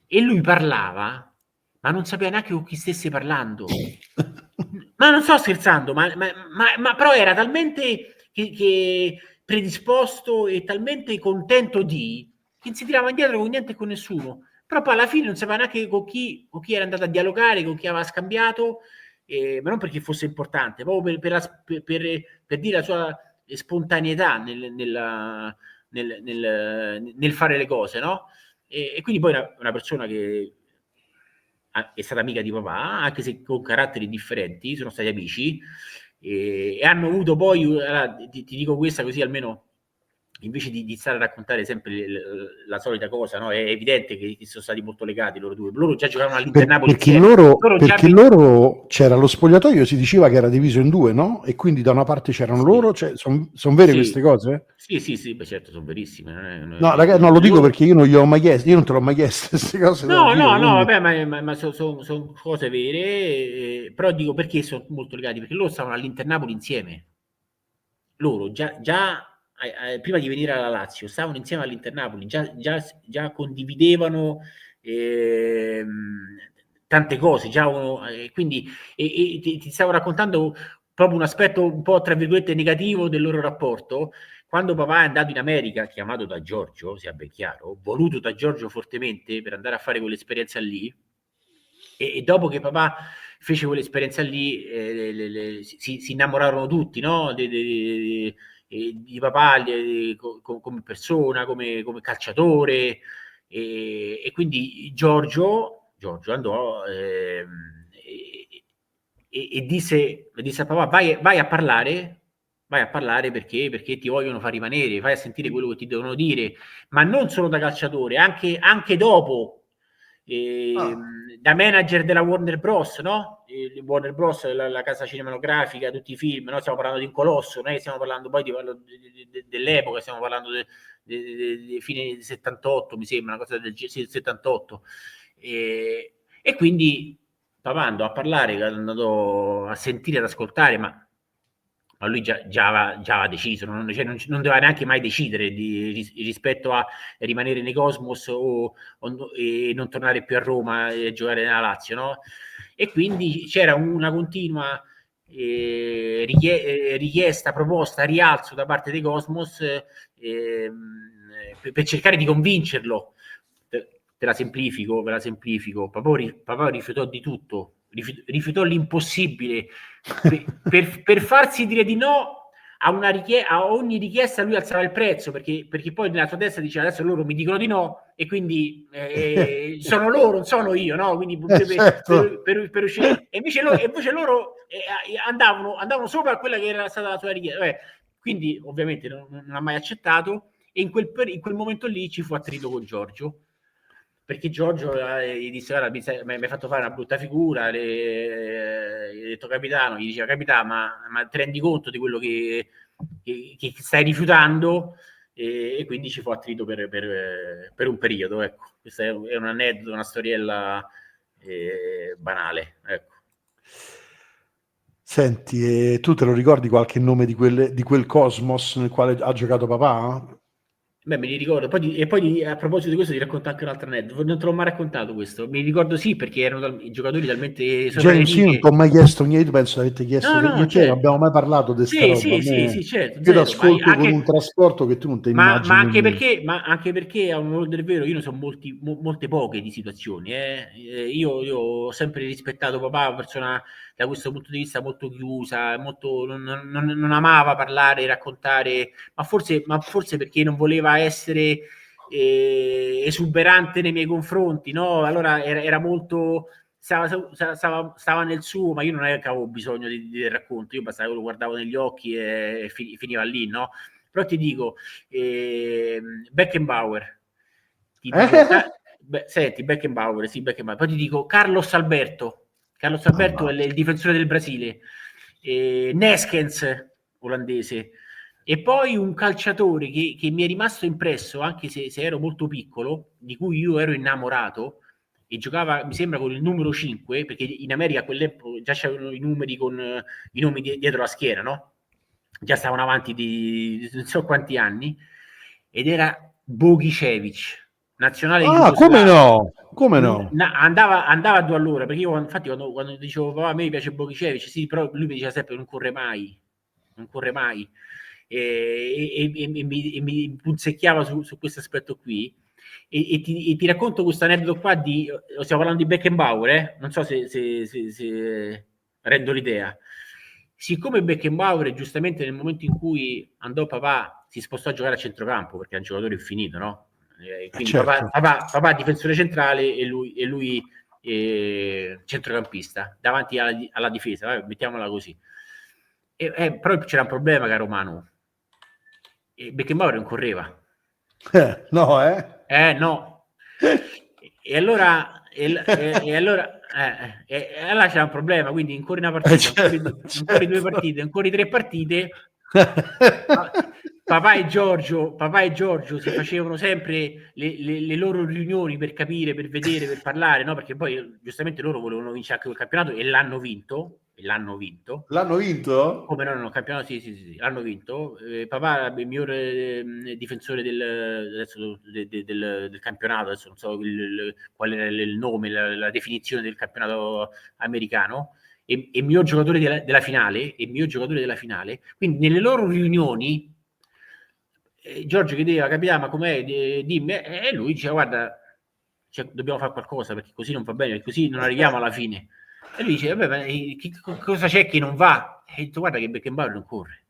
e lui parlava, ma non sapeva neanche con chi stesse parlando. Ma non sto scherzando, ma però era talmente che predisposto e talmente contento che non si tirava indietro con niente e con nessuno. Però poi alla fine non sapeva neanche con chi era andato a dialogare, con chi aveva scambiato, ma non perché fosse importante, proprio per dire la sua spontaneità nel fare le cose, no? E quindi poi una persona che è stata amica di papà, anche se con caratteri differenti, sono stati amici, e hanno avuto poi, allora, ti dico questa così almeno, invece di stare a raccontare sempre la solita cosa, no? È evidente che sono stati molto legati loro due. Loro già giocavano all'Inter Napoli insieme. Perché loro c'era lo spogliatoio, si diceva che era diviso in due, no? E quindi da una parte c'erano loro, cioè, sono vere queste cose? Sì, beh, certo, sono verissime. No, ragazzi, no, lo dico perché io non glielo ho mai chiesto, io non te l'ho mai chiesto queste cose. No, quindi... vabbè, ma sono cose vere, però dico perché sono molto legati, perché loro stavano all'Inter Napoli insieme. Loro già prima di venire alla Lazio stavano insieme all'Inter Napoli, già condividevano tante cose, quindi ti stavo raccontando proprio un aspetto un po' tra virgolette negativo del loro rapporto. Quando papà è andato in America, chiamato da Giorgio, sia ben chiaro, voluto da Giorgio fortemente per andare a fare quell'esperienza lì, e dopo che papà fece quell'esperienza lì, si innamorarono tutti, no? Di papà come persona, come calciatore, e quindi Giorgio andò e disse a papà: vai a parlare perché ti vogliono far rimanere, vai a sentire quello che ti devono dire, ma non solo da calciatore, anche dopo. Da manager della Warner Bros, no? Warner Bros, la casa cinematografica, tutti i film, no? Stiamo parlando di un colosso, non è che stiamo parlando poi dell'epoca, stiamo parlando di fine 78, mi sembra, una cosa del 78. E quindi papà andò a parlare, andò a sentire, ad ascoltare, ma lui già aveva deciso, non doveva neanche mai decidere rispetto a rimanere nei Cosmos e non tornare più a Roma e giocare nella Lazio, no? E quindi c'era una continua richiesta, proposta, rialzo da parte dei Cosmos per cercare di convincerlo. Ve la semplifico. Papà rifiutò di tutto, rifiutò l'impossibile per farsi dire di no a ogni richiesta. Lui alzava il prezzo perché poi nella sua testa diceva: adesso loro mi dicono di no e quindi sono loro, non sono io, no? Quindi per uscire, e invece loro andavano sopra a quella che era stata la sua richiesta. Quindi ovviamente non ha mai accettato, e in quel momento lì ci fu attrito con Giorgio, perché Giorgio gli disse: guarda, mi hai fatto fare una brutta figura, gli ha detto capitano, gli diceva: capitano, ma ti rendi conto di quello che stai rifiutando? E quindi ci fu attrito per un periodo, ecco. Questo è un aneddoto, una storiella banale, ecco. Senti, tu te lo ricordi qualche nome di quel Cosmos nel quale ha giocato papà? Beh, me li ricordo. Poi a proposito di questo ti racconto anche un altro aneddoto. Non te l'ho mai raccontato questo. Mi ricordo sì, perché erano i giocatori talmente James, io non ti ho mai chiesto niente, penso avete chiesto No, io e te non certo. abbiamo mai parlato di sta roba. Sì, certo, Io ti zero. Ma ascolto con un trasporto che tu non ti immagini. anche perché a onore del vero, io ne so molte poche di situazioni. Io ho sempre rispettato papà, una persona da questo punto di vista molto chiusa, non amava parlare, raccontare, ma forse perché non voleva essere esuberante nei miei confronti, no? Allora era molto... Stava nel suo, ma io non è che avevo bisogno del racconto, io bastava che lo guardavo negli occhi e finiva lì, no? Però ti dico, Beckenbauer, ti dico, senti, Beckenbauer, sì, Beckenbauer, poi ti dico Carlos Alberto è il difensore del Brasile, Neskens, olandese, E poi un calciatore che mi è rimasto impresso, anche se ero molto piccolo, di cui io ero innamorato, e giocava, mi sembra, con il numero 5, perché in America a quell'epoca già c'erano i numeri con i nomi dietro la schiena, no? Già stavano avanti di non so quanti anni, ed era Bogicevic, nazionale Ah, come jugoslavo. no? Come no? Andava a due all'ora, perché io infatti quando dicevo papà, a me piace Bogicevic, sì, però lui mi diceva sempre non corre mai, non corre mai, mi punzecchiava su questo aspetto qui. Ti racconto questo aneddoto qua stiamo parlando di Beckenbauer, non so se rendo l'idea. Siccome Beckenbauer giustamente nel momento in cui andò papà si spostò a giocare a centrocampo perché è un giocatore infinito, no? Quindi Certo. papà difensore centrale e lui centrocampista davanti alla difesa, mettiamola così. Però c'era un problema, caro Manu. Beckenbauer non correva. No, eh? No. E allora, allora c'era un problema, quindi incorri una partita, incorri due Certo. partite, incorri tre partite. Papà e Giorgio si facevano sempre le loro riunioni per capire, per vedere, per parlare, no? Perché poi giustamente loro volevano vincere anche quel campionato e l'hanno vinto. L'hanno vinto? Come no, no, campionato sì, l'hanno vinto. Papà è il miglior difensore del campionato, adesso non so qual era il nome, la definizione del campionato americano, e miglior giocatore della finale, quindi nelle loro riunioni Giorgio chiedeva, capitano, ma com'è, dimmi, e lui diceva, guarda, dobbiamo fare qualcosa, perché così non va bene, così non arriviamo alla fine. E lui dice, vabbè, ma cosa c'è che non va? E detto, guarda che Beckenbauer non corre.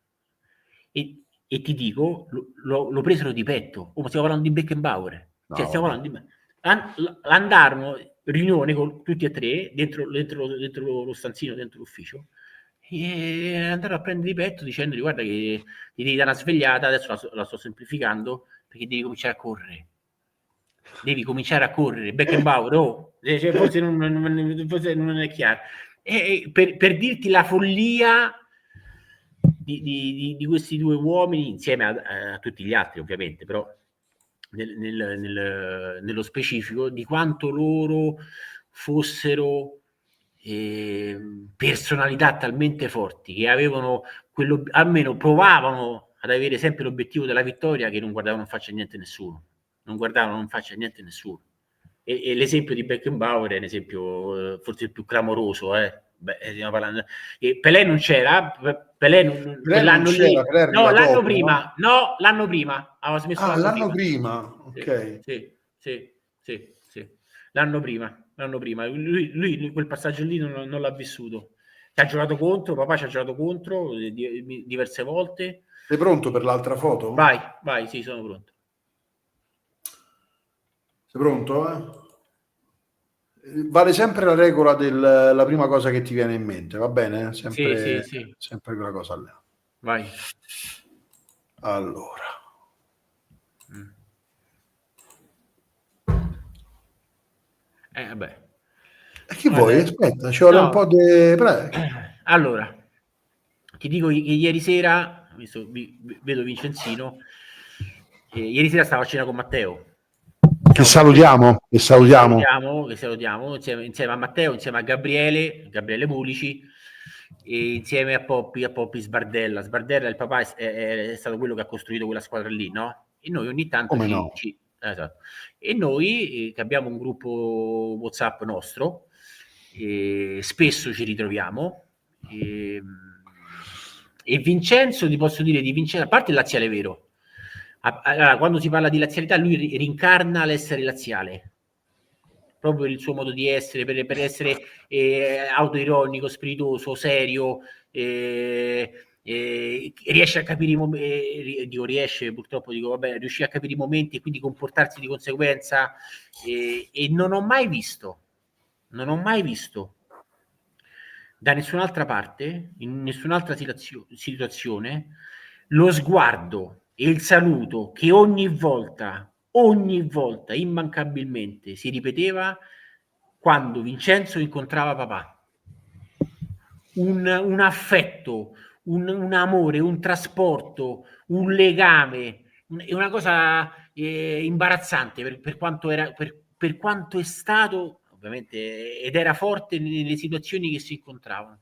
E ti dico, lo presero di petto. Oh, ma stiamo parlando di Beckenbauer. Cioè, No, stiamo vabbè. parlando di... Andarono, riunione con tutti e tre, dentro lo stanzino, dentro l'ufficio, e andarono a prendere di petto dicendogli, guarda che gli devi dare una svegliata, adesso la sto semplificando, perché devi cominciare a correre. Devi cominciare a correre. Beckenbauer, cioè, forse non è chiaro. Per dirti la follia di questi due uomini, insieme a tutti gli altri, ovviamente, però nello specifico, di quanto loro fossero personalità talmente forti che avevano almeno provavano ad avere sempre l'obiettivo della vittoria, che non guardavano in faccia niente a nessuno. Non guardavano in faccia niente a nessuno. E l'esempio di Beckenbauer è un esempio forse il più clamoroso. Stiamo parlando. E Pelé non c'era, Pelé non quell'anno c'era, lì, Pelé no, arriva dopo, no? l'anno prima, aveva smesso Ah, l'anno l'anno prima. prima, Sì, ok. sì. L'anno prima. Lui quel passaggio lì non l'ha vissuto. Ci ha giocato contro, papà ci ha giocato contro diverse volte. Sei pronto per l'altra foto? Vai, sì, sono pronto. Sei pronto? Vale sempre la regola della prima cosa che ti viene in mente, va bene? Sì. Sempre quella cosa là. Vai. Allora. Vabbè. E che vuoi? Aspetta, ci vuole un po' di... Allora, ti dico che ieri sera, vedo Vincenzino, ieri sera stavo a cena con Matteo. Che salutiamo. Che salutiamo insieme a Matteo, insieme a Gabriele Pulici, e insieme a Poppi Sbardella. Sbardella, il papà, è stato quello che ha costruito quella squadra lì, no? E noi ogni tanto Come no? esatto. E noi che abbiamo un gruppo WhatsApp nostro, spesso ci ritroviamo. E Vincenzo, ti posso dire di Vincenzo, a parte il laziale vero, allora, quando si parla di lazialità, lui rincarna l'essere laziale, proprio il suo modo di essere, per essere autoironico, spiritoso, serio, riesce a capire i momenti, riuscire a capire i momenti e quindi comportarsi di conseguenza, e non ho mai visto da nessun'altra parte, in nessun'altra situazione, lo sguardo e il saluto che ogni volta, immancabilmente si ripeteva quando Vincenzo incontrava papà. Un affetto, un amore, un trasporto, un legame, è una cosa imbarazzante per quanto era, per quanto è stato, ovviamente, ed era forte nelle situazioni che si incontravano.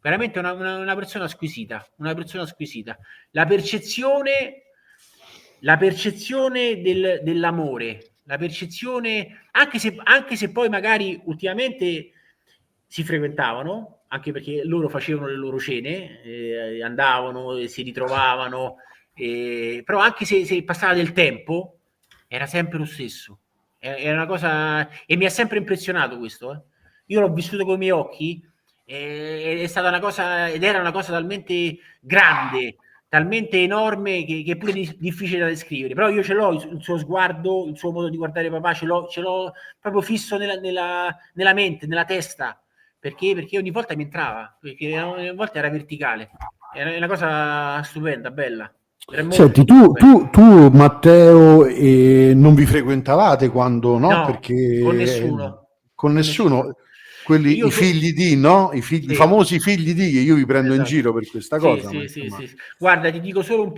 Veramente una persona squisita, una persona squisita. La percezione dell'amore, la percezione, anche se poi magari ultimamente si frequentavano, anche perché loro facevano le loro cene, andavano e si ritrovavano, però anche se passava del tempo, era sempre lo stesso. Era una cosa, e mi ha sempre impressionato questo. Io l'ho vissuto con i miei occhi, è stata una cosa, ed era una cosa talmente grande, talmente enorme che è pure difficile da descrivere. Però io ce l'ho il suo sguardo, il suo modo di guardare papà, ce l'ho proprio fisso nella mente, nella testa. Perché ogni volta mi entrava, perché ogni volta era verticale. Era una cosa stupenda, bella. Era Senti, molto, molto bella. tu Matteo, non vi frequentavate quando, no? No, con Perché nessuno. con Con nessuno. nessuno, quelli, Io i figli di, no? I sì, famosi figli di, che io vi prendo in esatto. giro per questa Sì, cosa, ma sì, sì, insomma, sì. Guarda, ti dico solo un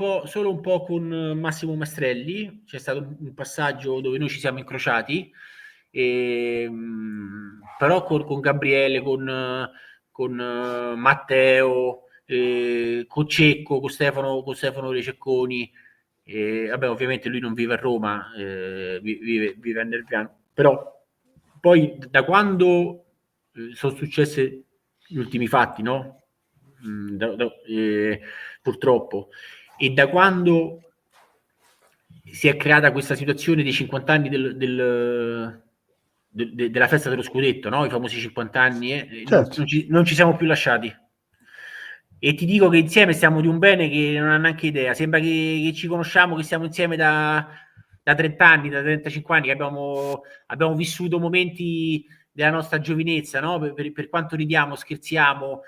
po' con Massimo Mastrelli. C'è stato un passaggio dove noi ci siamo incrociati, però con Gabriele, con Matteo, con Cecco, con Stefano Rececconi. Vabbè, ovviamente lui non vive a Roma, vive a Nerviano, però poi da quando sono successi gli ultimi fatti, no? Purtroppo, e da quando si è creata questa situazione dei 50 anni della festa dello scudetto, no? I famosi 50 anni, certo. non ci siamo più lasciati. E ti dico che insieme stiamo di un bene che non ha neanche idea. Sembra che ci conosciamo, che stiamo insieme da 30 anni, da 35 anni, che abbiamo vissuto momenti della nostra giovinezza, no? Per quanto ridiamo, scherziamo,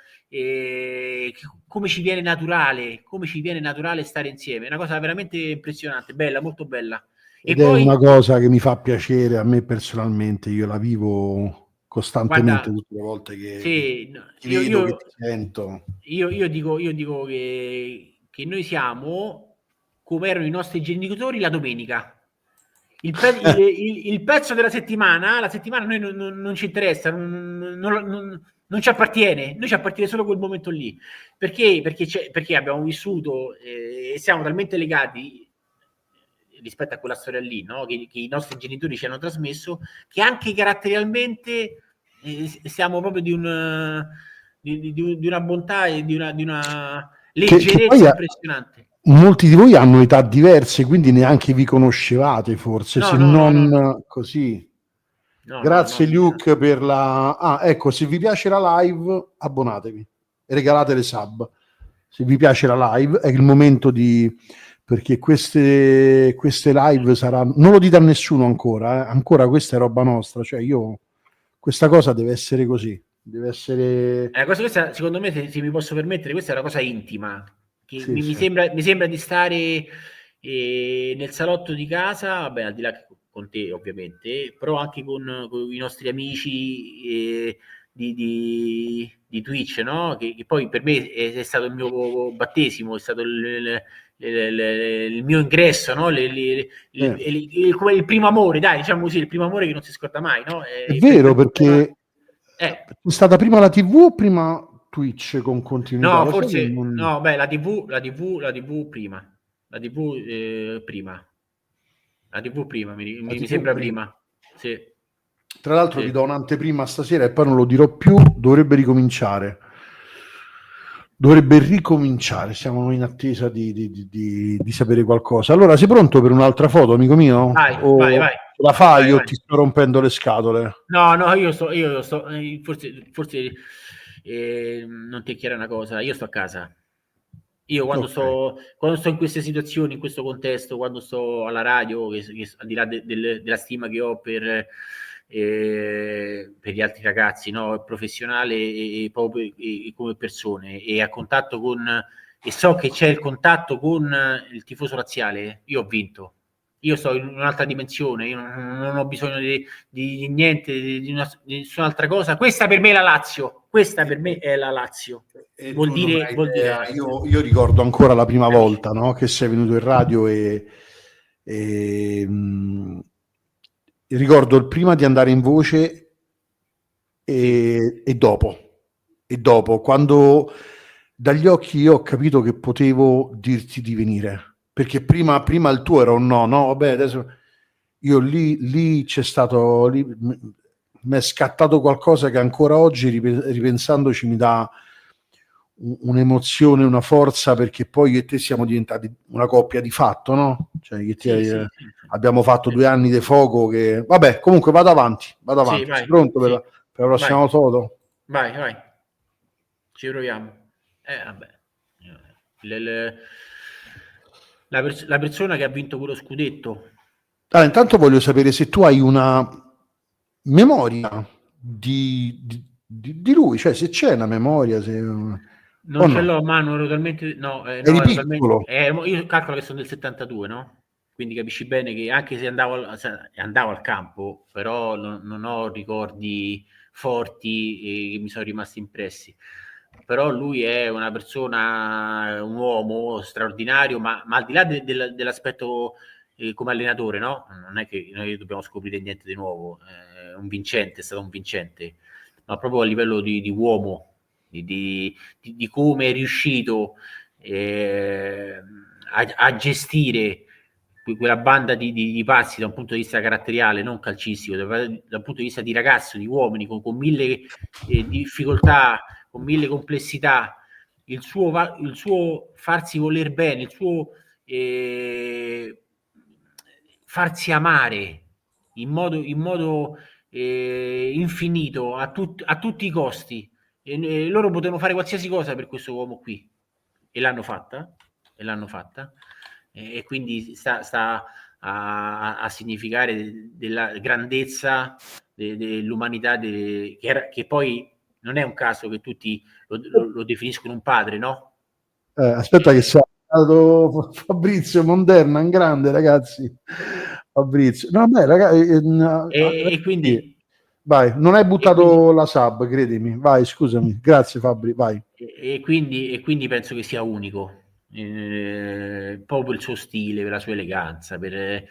come ci viene naturale stare insieme. È una cosa veramente impressionante, bella, molto bella. E Ed è poi, una cosa che mi fa piacere a me personalmente, io la vivo costantemente guarda, tutte le volte che sì, no, ti vedo, che ti sento. io dico che noi siamo come erano i nostri genitori la domenica. Il pezzo della settimana, la settimana a noi non ci interessa, non ci appartiene, noi ci appartiene solo quel momento lì. Perché abbiamo vissuto e siamo talmente legati rispetto a quella storia lì, no? Che i nostri genitori ci hanno trasmesso, che anche caratterialmente siamo proprio di una bontà e di una Che poi leggerezza impressionante. molti di voi hanno età diverse, quindi neanche vi conoscevate forse, No, se no, no, no, no, non così. no, no, no, Grazie Luke per la... Ah, ecco, se vi piace la live, abbonatevi e regalate le sub. Se vi piace la live, è il momento di... perché queste live saranno... Non lo dite a nessuno ancora, ancora questa è roba nostra, cioè io... Questa cosa deve essere così, deve essere... questa, secondo me, se mi posso permettere, questa è una cosa intima. Che Sì, sì. mi sembra di stare nel salotto di casa, vabbè, al di là che con te, ovviamente, però anche con i nostri amici di Twitch, no? Che poi per me è stato il mio battesimo, è stato il mio ingresso, no? Il primo amore, dai, diciamo così, il primo amore che non si scorda mai, no? È vero perché Eh, è stata prima la TV o prima Twitch con continuità? no, Lo sai che forse non... no, beh, la TV prima. La TV prima. La TV prima, La mi TV sembra prima. prima. Sì, Tra l'altro vi sì. do un'anteprima stasera e poi non lo dirò più, dovrebbe ricominciare. Dovrebbe ricominciare, siamo in attesa di sapere qualcosa. Allora, sei pronto per un'altra foto, amico mio? Vai, vai, O vai. la fai Vai, o vai. ti sto rompendo le scatole? No, no, io sto forse non ti è chiara una cosa, io sto a casa. Io Ok. quando sto in queste situazioni, in questo contesto, quando sto alla radio, che al di là della stima che ho per gli altri ragazzi, no, professionale e proprio e come persone, e a contatto con, e so che c'è il contatto con il tifoso razziale, io ho vinto. io sto in un'altra dimensione, io non ho bisogno di niente, di nessun'altra cosa. Questa per me è la Lazio, questa per me è la Lazio. E Vuol tu non dire, hai vuol dire idea. Lazio. Io ricordo ancora la prima Capisci? volta, no, che sei venuto in radio e ricordo il prima di andare in voce Sì, e dopo. E dopo, quando dagli occhi io ho capito che potevo dirti di venire. Perché prima il tuo era un no, no, vabbè, adesso io lì c'è stato, lì mi è scattato qualcosa che ancora oggi, ripensandoci, mi dà un'emozione, una forza, perché poi io e te siamo diventati una coppia di fatto, no? Cioè, sì, sì, sì, abbiamo fatto sì, 2 anni di fuoco che... Vabbè, comunque vado avanti, vado sì, avanti. Sei vai, pronto sì, per la vai, prossima foto? vai, vai, ci proviamo. Vabbè. Le- le- la persona che ha vinto quello scudetto, Allora, intanto voglio sapere se tu hai una memoria di lui, cioè se c'è una memoria, se... non o ce no. l'ho a mano, ero talmente, no, Eri ero talmente, piccolo. io calcolo che sono del 72, no? Quindi capisci bene che anche se andavo al campo, però non ho ricordi forti che mi sono rimasti impressi. Però lui è una persona, un uomo straordinario, ma al di là dell'aspetto come allenatore, no? Non è che noi dobbiamo scoprire niente di nuovo, è un vincente, è stato un vincente, ma proprio a livello di uomo, di come è riuscito a gestire quella banda di pazzi da un punto di vista caratteriale, non calcistico, da un punto di vista di ragazzo, di uomini con mille difficoltà, con mille complessità, il suo farsi voler bene, il suo farsi amare in modo infinito a tutti i costi. Loro potevano fare qualsiasi cosa per questo uomo qui e l'hanno fatta, e l'hanno fatta. E quindi sta a significare della grandezza dell'umanità che poi non è un caso che tutti lo definiscono un padre, no? Aspetta che sia arrivato Fabrizio Monderna, in grande, ragazzi. Fabrizio. No, beh, E ragazzi, quindi, vai, non hai e quindi buttato la sub, credimi. Vai, scusami. Grazie Fabri, vai. e quindi penso che sia unico, proprio il suo stile, per la sua eleganza, per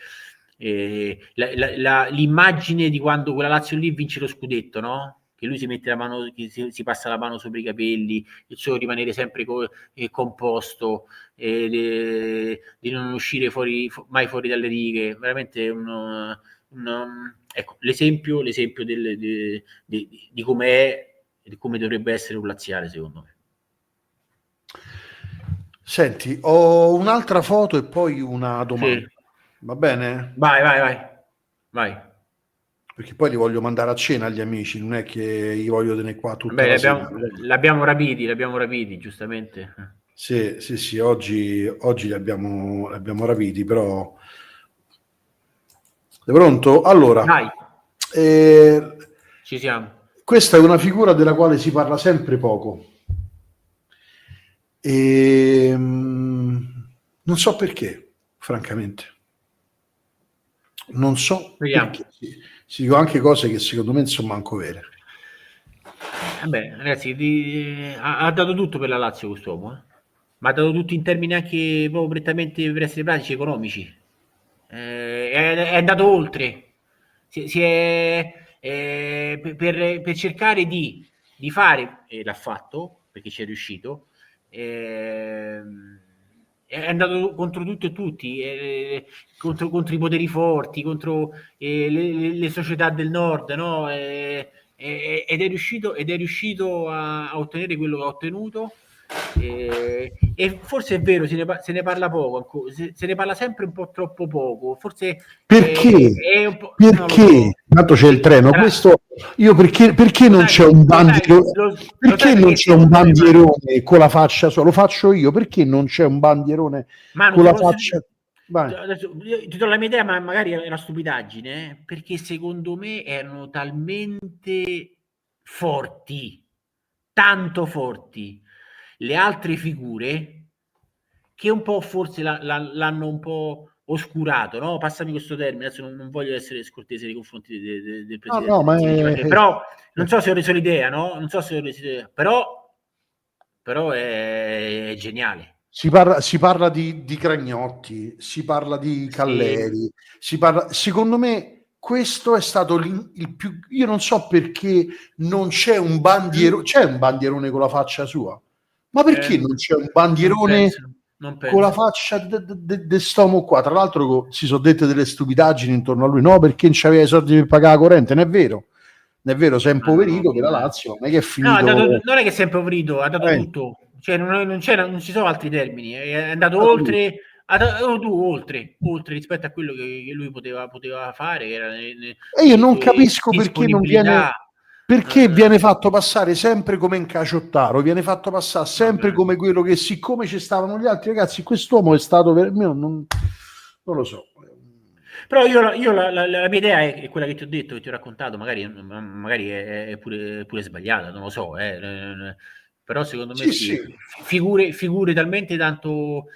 l'immagine di quando quella Lazio lì vince lo scudetto, no? Che lui si mette la mano, che si passa la mano sopra i capelli, il suo rimanere sempre composto, di non uscire mai fuori dalle righe, veramente ecco, l'esempio di come è e di come dovrebbe essere un laziale, secondo me. Senti, ho un'altra foto e poi una Sì, domanda. Va bene? vai, vai, vai, vai. Perché poi li voglio mandare a cena agli amici, non è che li voglio tenere qua tutta Vabbè, la sera. l'abbiamo rapiti, giustamente. Sì, sì, sì, oggi li abbiamo rapiti, però... Sei pronto? Allora, Vai, eh, ci siamo. questa è una figura della quale si parla sempre poco. E, non so perché, francamente. Non so Vediamo. perché. Si dicono anche cose che secondo me non sono manco vere. Vabbè, ragazzi, ha dato tutto per la Lazio quest'uomo, ma ha dato tutto in termini anche proprio prettamente per essere pratici economici. È andato oltre. Si è, per cercare di fare, e l'ha fatto perché ci è riuscito, è andato contro tutto e tutti, contro i poteri forti, contro le società del nord, no? Ed è riuscito a ottenere quello che ha ottenuto. E forse è vero, se ne parla poco, se ne parla sempre un po' troppo poco. Forse Perché? è un po', non lo Perché? so. Tanto c'è il treno. Questo io perché Lo non sai, c'è un lo sai, bandierone? lo sai Perché non perché c'è un secondo me, Manu, bandierone con la faccia solo? Lo faccio io. Perché non c'è un bandierone Manu, con la faccia? Vai. adesso, io ti do la mia idea, ma magari è una stupidaggine, perché secondo me erano talmente forti, tanto forti, le altre figure che un po' forse l'hanno un po' oscurato, no? Passami questo termine, adesso non voglio essere scortese nei confronti del presidente no, ma però non so se ho reso l'idea, no? Non so se ho reso l'idea, però è geniale. Si parla di Cragnotti, si parla di Calleri, secondo me questo è stato il più. Io non so perché non c'è un bandierone, c'è un bandierone con la faccia sua, ma perché non c'è un bandierone non penso. con la faccia di stomo qua? Tra l'altro si sono dette delle stupidaggini intorno a lui, no, perché non c'aveva i soldi per pagare la corrente, non è vero, si è impoverito per la Lazio, non è che è finito. No, non è che si è impoverito, ha dato tutto, cioè non ci sono altri termini, è andato oltre, oltre rispetto a quello che lui poteva fare, che era e io non capisco perché non viene fatto passare sempre come un Caciottaro, viene fatto passare sempre come quello che, siccome ci stavano gli altri ragazzi, quest'uomo è stato per me, non lo so. Però io la mia idea è quella che ti ho detto, che ti ho raccontato, magari è pure sbagliata, non lo so, però secondo me sì. Figure talmente tanto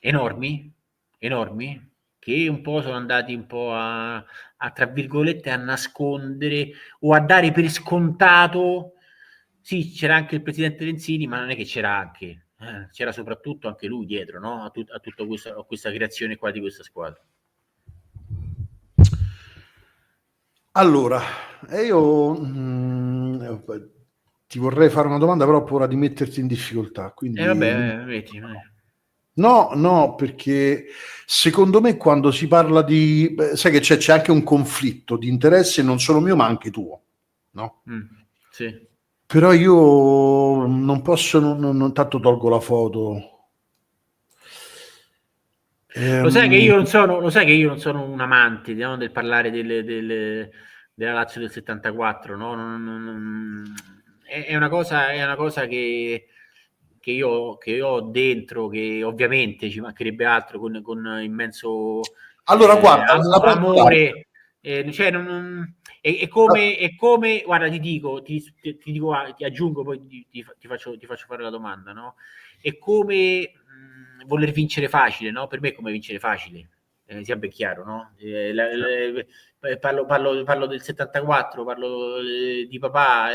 enormi, che un po' sono andati un po' a tra virgolette a nascondere o a dare per scontato. Sì, c'era anche il presidente Lenzini, ma non è che c'era anche, c'era soprattutto anche lui dietro, no? A tutta questa creazione qua di questa squadra. Allora, io ti vorrei fare una domanda, però ho paura di metterti in difficoltà. Quindi vedi. No, perché secondo me quando si parla di. Sai che c'è anche un conflitto di interesse, non solo mio, ma anche tuo, no? Sì. Però io non posso, non tanto tolgo la foto. Lo sai che io non sono un amante, no, del parlare della Lazio del 74, no? È una cosa che io ho dentro, che ovviamente ci mancherebbe altro con immenso guarda, amore. Cioè, è come, guarda, ti aggiungo, poi ti faccio fare la domanda, no? È come voler vincere facile, no? Per me è come vincere facile, sia ben chiaro, no? Parlo del 74, parlo di papà,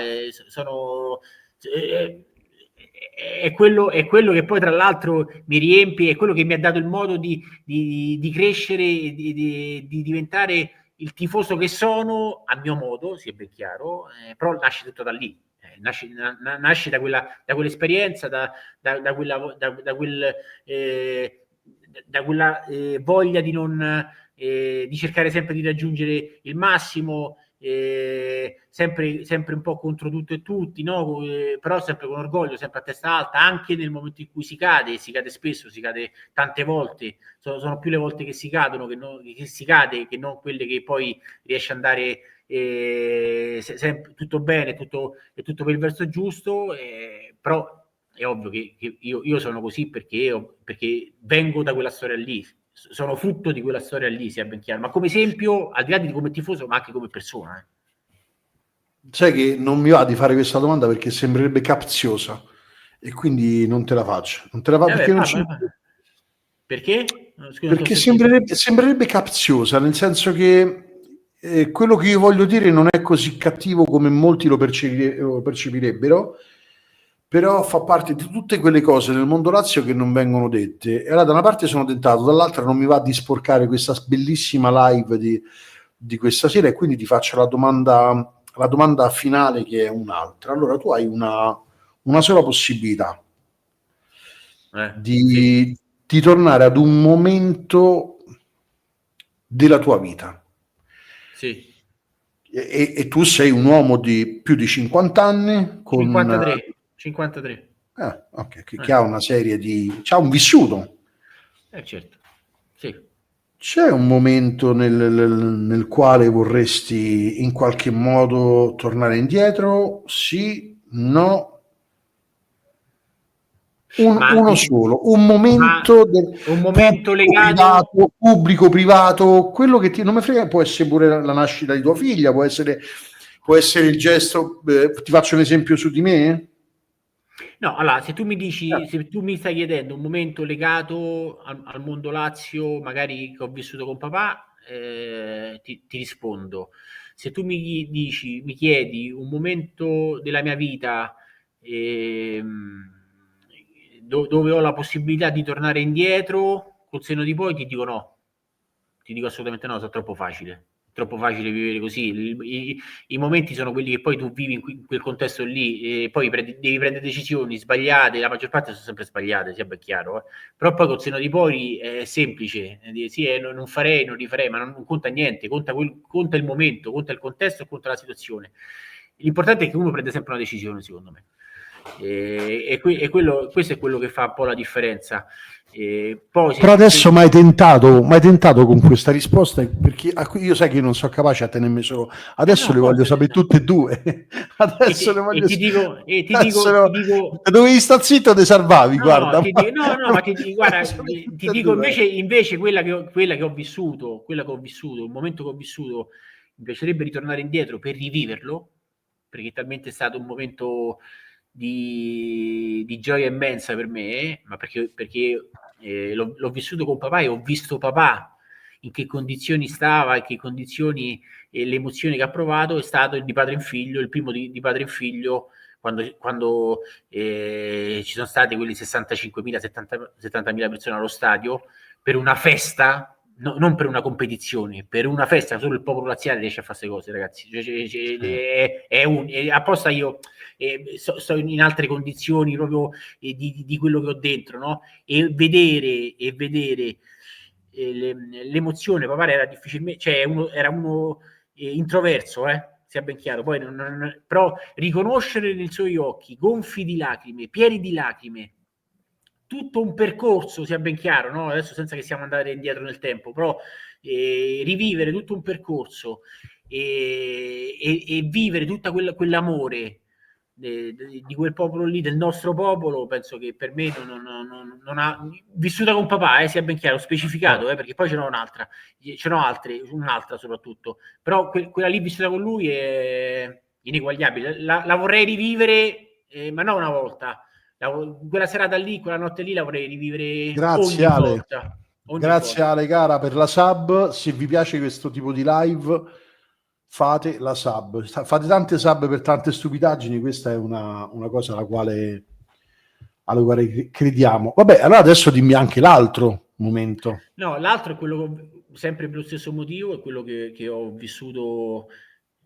sono. È quello che poi tra l'altro mi riempie, è quello che mi ha dato il modo di crescere, di diventare il tifoso che sono, a mio modo, sia ben chiaro, però nasce tutto da lì. Nasce da quell'esperienza, da quella voglia di cercare sempre di raggiungere il massimo, sempre un po' contro tutto e tutti, no? Però sempre con orgoglio, sempre a testa alta, anche nel momento in cui si cade spesso, si cade tante volte, sono più le volte che si cadono che si cade, che non quelle che poi riesce ad andare sempre tutto bene, tutto per il verso giusto, però è ovvio che io sono così perché vengo da quella storia lì, sono frutto di quella storia lì, sia ben chiaro, ma come esempio, al di là di come tifoso, ma anche come persona. Sai che non mi va di fare questa domanda perché sembrerebbe capziosa e quindi non te la faccio. Perché? Perché sembrerebbe capziosa, nel senso che quello che io voglio dire non è così cattivo come molti lo percepirebbero, però fa parte di tutte quelle cose nel mondo Lazio che non vengono dette. E allora da una parte sono tentato, dall'altra non mi va di sporcare questa bellissima live di questa sera, e quindi ti faccio la domanda finale, che è un'altra. Allora, tu hai una sola possibilità di tornare ad un momento della tua vita. Sì. E tu sei un uomo di più di 50 anni con 53. Okay, che ha una serie c'ha un vissuto. Certo. Sì. C'è un momento nel quale vorresti in qualche modo tornare indietro? Sì, no? Uno solo, un momento legato pubblico, privato, quello che non mi frega, può essere pure la nascita di tua figlia, può essere il gesto, ti faccio un esempio su di me? No, allora, se tu mi dici, se tu mi stai chiedendo un momento legato al mondo Lazio, magari che ho vissuto con papà, ti rispondo. Se tu mi dici, mi chiedi un momento della mia vita dove ho la possibilità di tornare indietro, col senno di poi ti dico no. Ti dico assolutamente no, sono troppo facile. Troppo facile vivere così. I momenti sono quelli che poi tu vivi in quel contesto lì, e poi devi prendere decisioni sbagliate, la maggior parte sono sempre sbagliate, sia ben chiaro. Però poi col senno di poi è semplice, sì, non farei, non rifarei, ma non conta niente, conta il momento, conta il contesto, conta la situazione. L'importante è che uno prenda sempre una decisione, secondo me. Questo è quello che fa un po' la differenza. Poi Però adesso mai tentato con questa risposta, perché io sai che io non sono capace a tenermi solo, adesso no, le voglio forse sapere tutte e due. Adesso le voglio ti dico, dovevi star zitto, te salvavi, no, guarda. no, ma guarda, ti Tutte e dico due. invece quella che ho vissuto, il momento che ho vissuto, mi piacerebbe ritornare indietro per riviverlo, perché è talmente stato un momento di gioia immensa per me, ma perché l'ho vissuto con papà e ho visto papà in che condizioni stava, in che condizioni, e l'emozione che ha provato è stato il di padre in figlio, il primo di padre in figlio, quando ci sono stati quelli 65.000, 70.000 persone allo stadio per una festa, non per una competizione, per una festa. Solo il popolo laziale riesce a fare queste cose, ragazzi. Apposta io sto in altre condizioni proprio di quello che ho dentro, no? E vedere l'emozione. Papà era difficilmente, cioè era uno introverso, sia ben chiaro. Poi però riconoscere nei suoi occhi gonfi di lacrime, pieni di lacrime, tutto un percorso, sia ben chiaro, no? Adesso senza che siamo andati indietro nel tempo, però rivivere tutto un percorso e vivere tutto quell'amore di quel popolo lì, del nostro popolo, penso che per me non ha vissuta con papà, sia ben chiaro, specificato, perché poi ce n'ho un'altra soprattutto, però quella lì vissuta con lui è ineguagliabile. La vorrei rivivere, ma non una volta. Quella serata lì, quella notte lì la vorrei rivivere Grazie ogni Ale. volta. Ogni Grazie volta. Ale cara per la sub. Se vi piace questo tipo di live, fate la sub. Fate tante sub per tante stupidaggini. Questa è una cosa alla quale crediamo. Vabbè, allora adesso dimmi anche l'altro momento. No, l'altro è quello sempre per lo stesso motivo, è quello che ho vissuto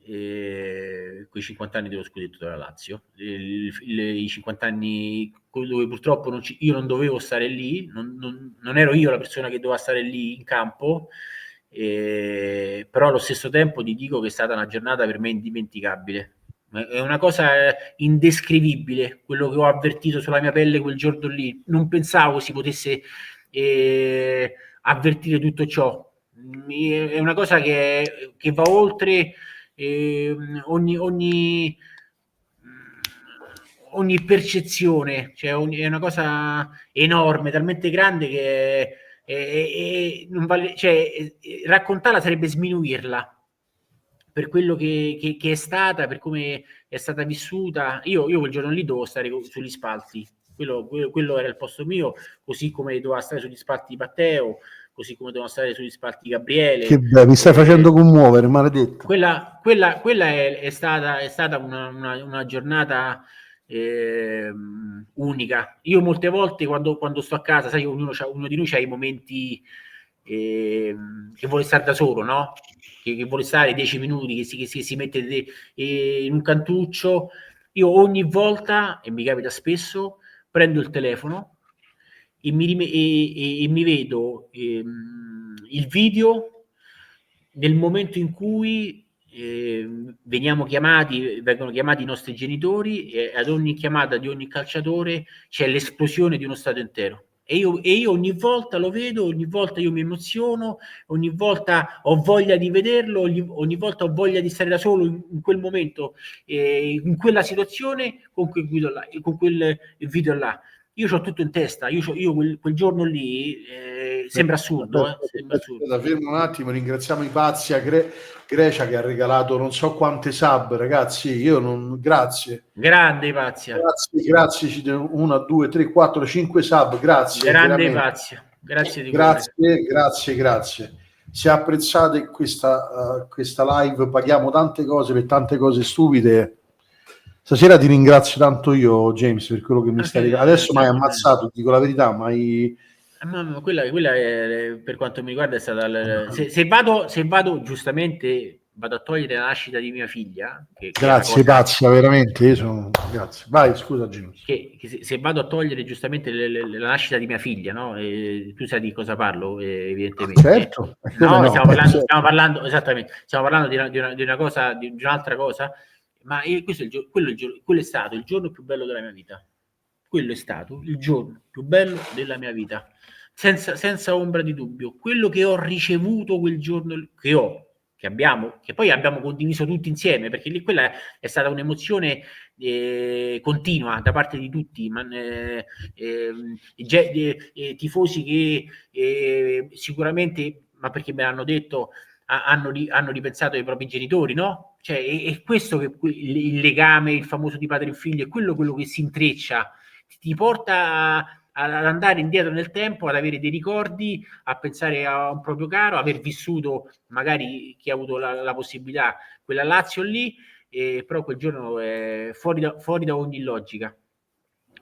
quei 50 anni dello scudetto della Lazio. I 50 anni dove purtroppo io non dovevo stare lì, non ero io la persona che doveva stare lì in campo, però allo stesso tempo ti dico che è stata una giornata per me indimenticabile. È una cosa indescrivibile quello che ho avvertito sulla mia pelle quel giorno lì. Non pensavo si potesse avvertire tutto ciò. È una cosa che va oltre ogni percezione, cioè è una cosa enorme, talmente grande che non vale, cioè, raccontarla sarebbe sminuirla per quello che è stata, per come è stata vissuta. Io quel giorno lì dovevo stare sugli spalti, quello era il posto mio, così come doveva stare sugli spalti di Matteo, così come doveva stare sugli spalti di Gabriele. Che bello, mi stai facendo commuovere, maledetto. Quella è stata una giornata unica. Io molte volte quando sto a casa, sai, uno di noi ha i momenti che vuole stare da solo, no? Che vuole stare 10 minuti, che si mette in un cantuccio. Io ogni volta, e mi capita spesso, prendo il telefono e mi vedo il video nel momento in cui vengono chiamati i nostri genitori, e ad ogni chiamata di ogni calciatore c'è l'esplosione di uno stadio intero. E io ogni volta lo vedo, ogni volta io mi emoziono, ogni volta ho voglia di vederlo, ogni volta ho voglia di stare da solo in quel momento, in quella situazione, con quel video là. io ho tutto in testa, io quel giorno lì, sembra assurdo, sembra assurdo. Fermo un attimo, ringraziamo i pazzi a Grecia che ha regalato non so quante sub, ragazzi, grazie. Grande Pazia. Grazie, 1, 2, 3, 4, 5 sub, grazie. Grande Pazia, grazie di cuore. Grazie. Se apprezzate questa live, paghiamo tante cose per tante cose stupide. Stasera ti ringrazio tanto io, James, per quello che mi stai dicendo. Adesso mi hai ammazzato, dico la verità, ma quella è, per quanto mi riguarda, è stata se vado giustamente, vado a togliere la nascita di mia figlia, grazie pazza, veramente, grazie. Vai, scusa James. Che se vado a togliere giustamente la nascita di mia figlia, no? Tu sai di cosa parlo, evidentemente. Certo. No, stiamo parlando esattamente, stiamo parlando di una cosa, di un'altra cosa, ma quello è stato il giorno più bello della mia vita. Quello è stato il giorno più bello della mia vita, senza ombra di dubbio. Quello che ho ricevuto quel giorno, che poi abbiamo condiviso tutti insieme, perché lì quella è stata un'emozione continua da parte di tutti, tifosi che sicuramente, ma perché me l'hanno detto, hanno ripensato ai propri genitori, no? Cioè, è questo che il legame, il famoso di padre in figlio, è quello che si intreccia, ti porta ad andare indietro nel tempo, ad avere dei ricordi, a pensare a un proprio caro, aver vissuto, magari chi ha avuto la possibilità, quella Lazio lì, però quel giorno è fuori da ogni logica.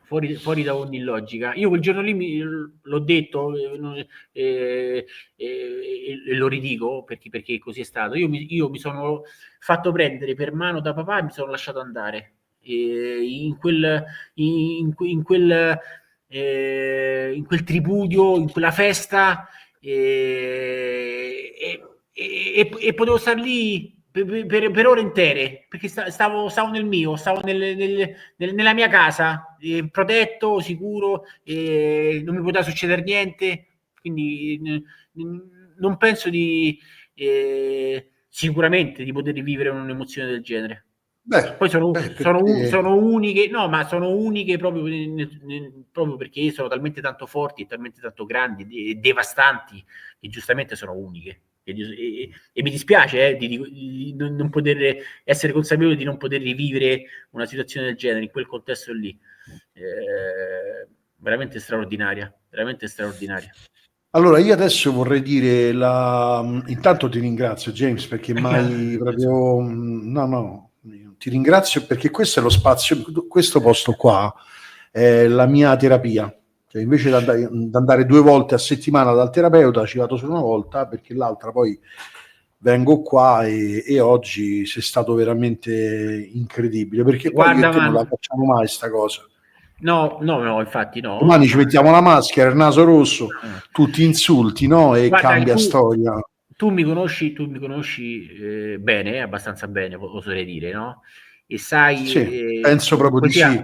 Fuori da ogni logica. Io quel giorno lì l'ho detto e lo ridico perché così è stato. Io mi sono fatto prendere per mano da papà e mi sono lasciato andare in quel tripudio, in quella festa, e potevo stare lì per ore intere, perché stavo nel mio, stavo nella mia casa, protetto, sicuro, non mi poteva succedere niente, quindi non penso sicuramente di poter vivere un'emozione del genere. Poi sono uniche, no, ma sono uniche proprio perché sono talmente tanto forti e talmente tanto grandi e devastanti che giustamente sono uniche. E mi dispiace di non poter essere consapevole di non poter rivivere una situazione del genere in quel contesto lì. Veramente straordinaria, veramente straordinaria. Allora, io adesso vorrei dire intanto ti ringrazio James perché mai proprio no, ti ringrazio perché questo è lo spazio, questo posto qua è la mia terapia. Cioè, invece di andare 2 volte a settimana dal terapeuta, ci vado solo una volta perché l'altra poi vengo qua e oggi sei stato veramente incredibile perché poi io e te non la facciamo mai sta cosa. No, infatti no. Domani ci mettiamo la maschera, il naso rosso, tutti insulti, no? E guarda, cambia storia. Tu mi conosci bene, abbastanza bene, oserei dire, no? E sai... Sì, penso proprio di sì.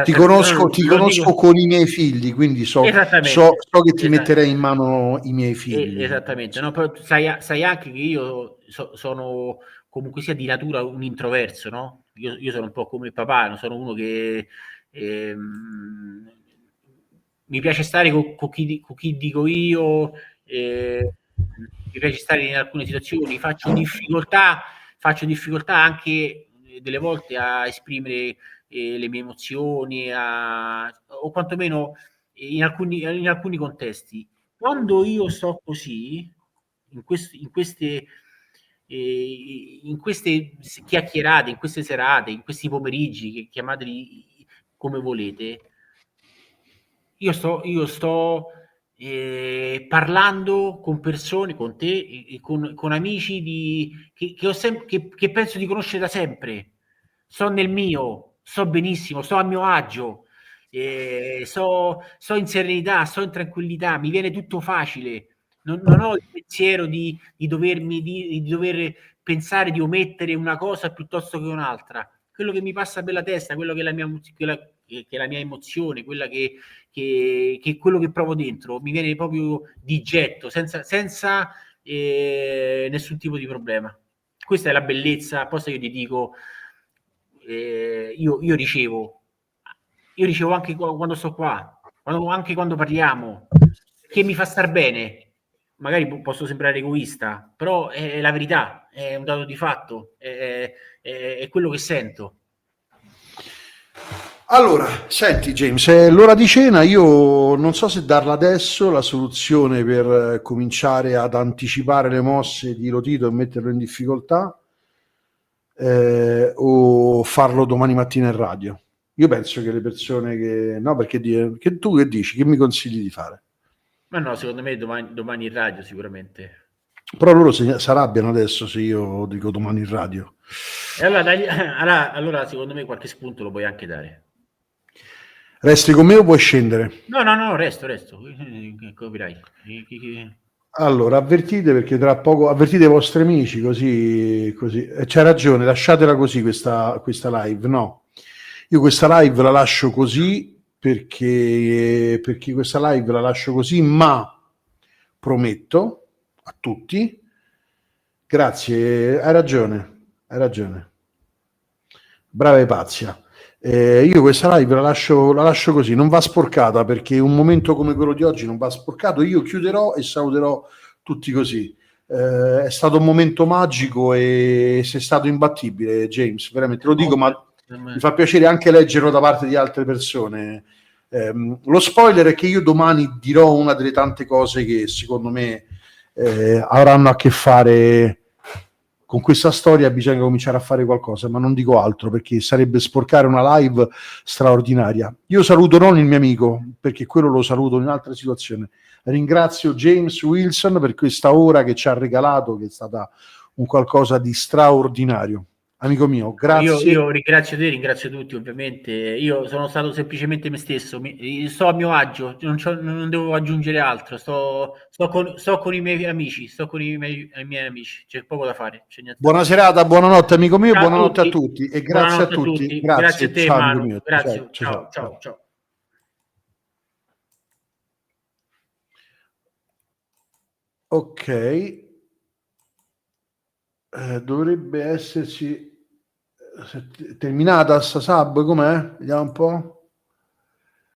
Ti conosco con i miei figli, quindi so che ti metterei in mano i miei figli. Esattamente, no? Però sai anche che io sono comunque sia di natura un introverso, no? Io sono un po' come il papà, non sono uno che... mi piace stare con chi dico io, mi piace stare in alcune situazioni, faccio difficoltà anche delle volte a esprimere le mie emozioni, o quantomeno in alcuni contesti. Quando io sto così, in queste chiacchierate, in queste serate, in questi pomeriggi, che chiamateli come volete, io sto parlando con persone, con te e con amici che penso di conoscere da sempre. Sto nel mio, sto benissimo, sto a mio agio, sto in serenità, sto in tranquillità, mi viene tutto facile. Non ho il pensiero di dover pensare di omettere una cosa piuttosto che un'altra. Quello che mi passa per la testa, quello che è la mia emozione, quella che quello che provo dentro mi viene proprio di getto, senza nessun tipo di problema. Questa è la bellezza. Poi io ti dico, io ricevo anche quando sto qua, anche quando parliamo, che mi fa star bene. Magari posso sembrare egoista, però è la verità, è un dato di fatto, è quello che sento. Allora, senti James, è l'ora di cena, io non so se darla adesso la soluzione per cominciare ad anticipare le mosse di Lotito e metterlo in difficoltà, o farlo domani mattina in radio. Io penso che le persone che... No, perché che tu che dici? Che mi consigli di fare? Ma no, secondo me domani in radio sicuramente. Però loro si arrabbiano adesso se io dico domani in radio. E allora, allora secondo me qualche spunto lo puoi anche dare. Resti con me o puoi scendere? No, resto. Capirai. Allora, avvertite perché tra poco avvertite i vostri amici, così. C'è ragione, lasciatela così questa live. No, io questa live la lascio così perché questa live la lascio così, ma prometto a tutti, grazie, hai ragione. Brava Ipazia. Io questa live la lascio così, non va sporcata perché un momento come quello di oggi non va sporcato. Io chiuderò e saluterò tutti così. È stato un momento magico e sei stato imbattibile, James, veramente lo dico, ma mi fa piacere anche leggerlo da parte di altre persone. Lo spoiler è che io domani dirò una delle tante cose che secondo me avranno a che fare con questa storia. Bisogna cominciare a fare qualcosa, ma non dico altro perché sarebbe sporcare una live straordinaria. Io saluto non il mio amico, perché quello lo saluto in un'altra situazione. Ringrazio James Wilson per questa ora che ci ha regalato, che è stata un qualcosa di straordinario. Amico mio, grazie. Io ringrazio te, ringrazio tutti ovviamente. Io sono stato semplicemente me stesso, sto a mio agio, non devo aggiungere altro. Sto con i miei amici, i miei amici, c'è poco da fare. C'è niente da Buona fare. serata, buonanotte amico mio, Ciao a buonanotte a tutti, tutti e grazie a buonanotte a tutti. tutti, grazie a Grazie, te ciao amico Manu, mio. grazie, Ciao, ciao. ciao. Ok, dovrebbe esserci terminata sta sub, com'è? Vediamo un po'.